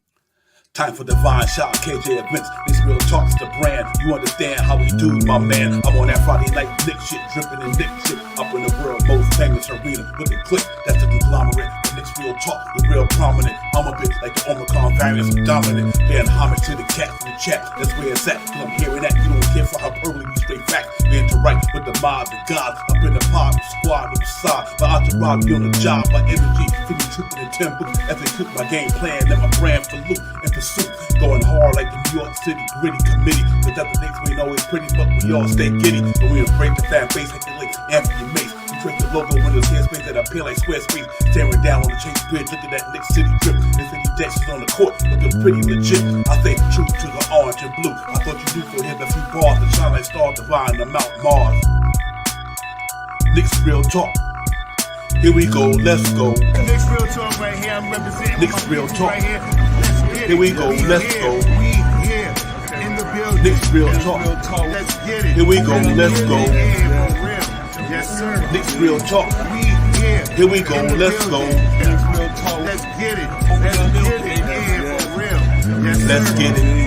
Time for Divine Shot, KJ events. This Real Talk's the brand. You understand how we do, my man. I'm on that Friday night Knicks shit, dripping in Knicks shit. Up in the world, most famous arena with the click. That's the conglomerate. The Knicks Real Talk, the real prominent. I'm a bit like the Omicron variants, dominant. Paying homage to the cat in the chat. That's where it's at. Cause I'm hearing that. You don't care for hyperbole, you straight facts. We interact with the mob, the gods. Up in the pod, the squad, the side. My entourage be on the job, my energy. Feeling tripping in tempo. As they cook my game plan, let my brand for loop and pursuit. Going hard like the New York City gritty committee. But that the Knicks ain't always pretty, but we all stay giddy. But we afraid the fan base, hit the links, Anthony Mace. We trick the logo windows, airspace that appear like square space. Staring down on the Chase Bridge, look at that Knicks City drip. There's any dashes on the court, looking pretty legit. I stay true to the orange and blue. I thought you knew, so here's a few bars to shine like Star Divine to Mount Mars. Knicks Real Talk. Here we go, let's go. Knicks Real Talk right here. I'm representing Knicks Real Talk. right here. Let's get it. Here we go, let's go. We here in the building. Knicks Real Talk. Let's get it. Here we go, let's go. Yeah, for real. Yes, sir. Knicks Real Talk. We here. Here we go, let's go. Let's get it. Let's get it. Yeah, for real. Yes, sir. Let's get it.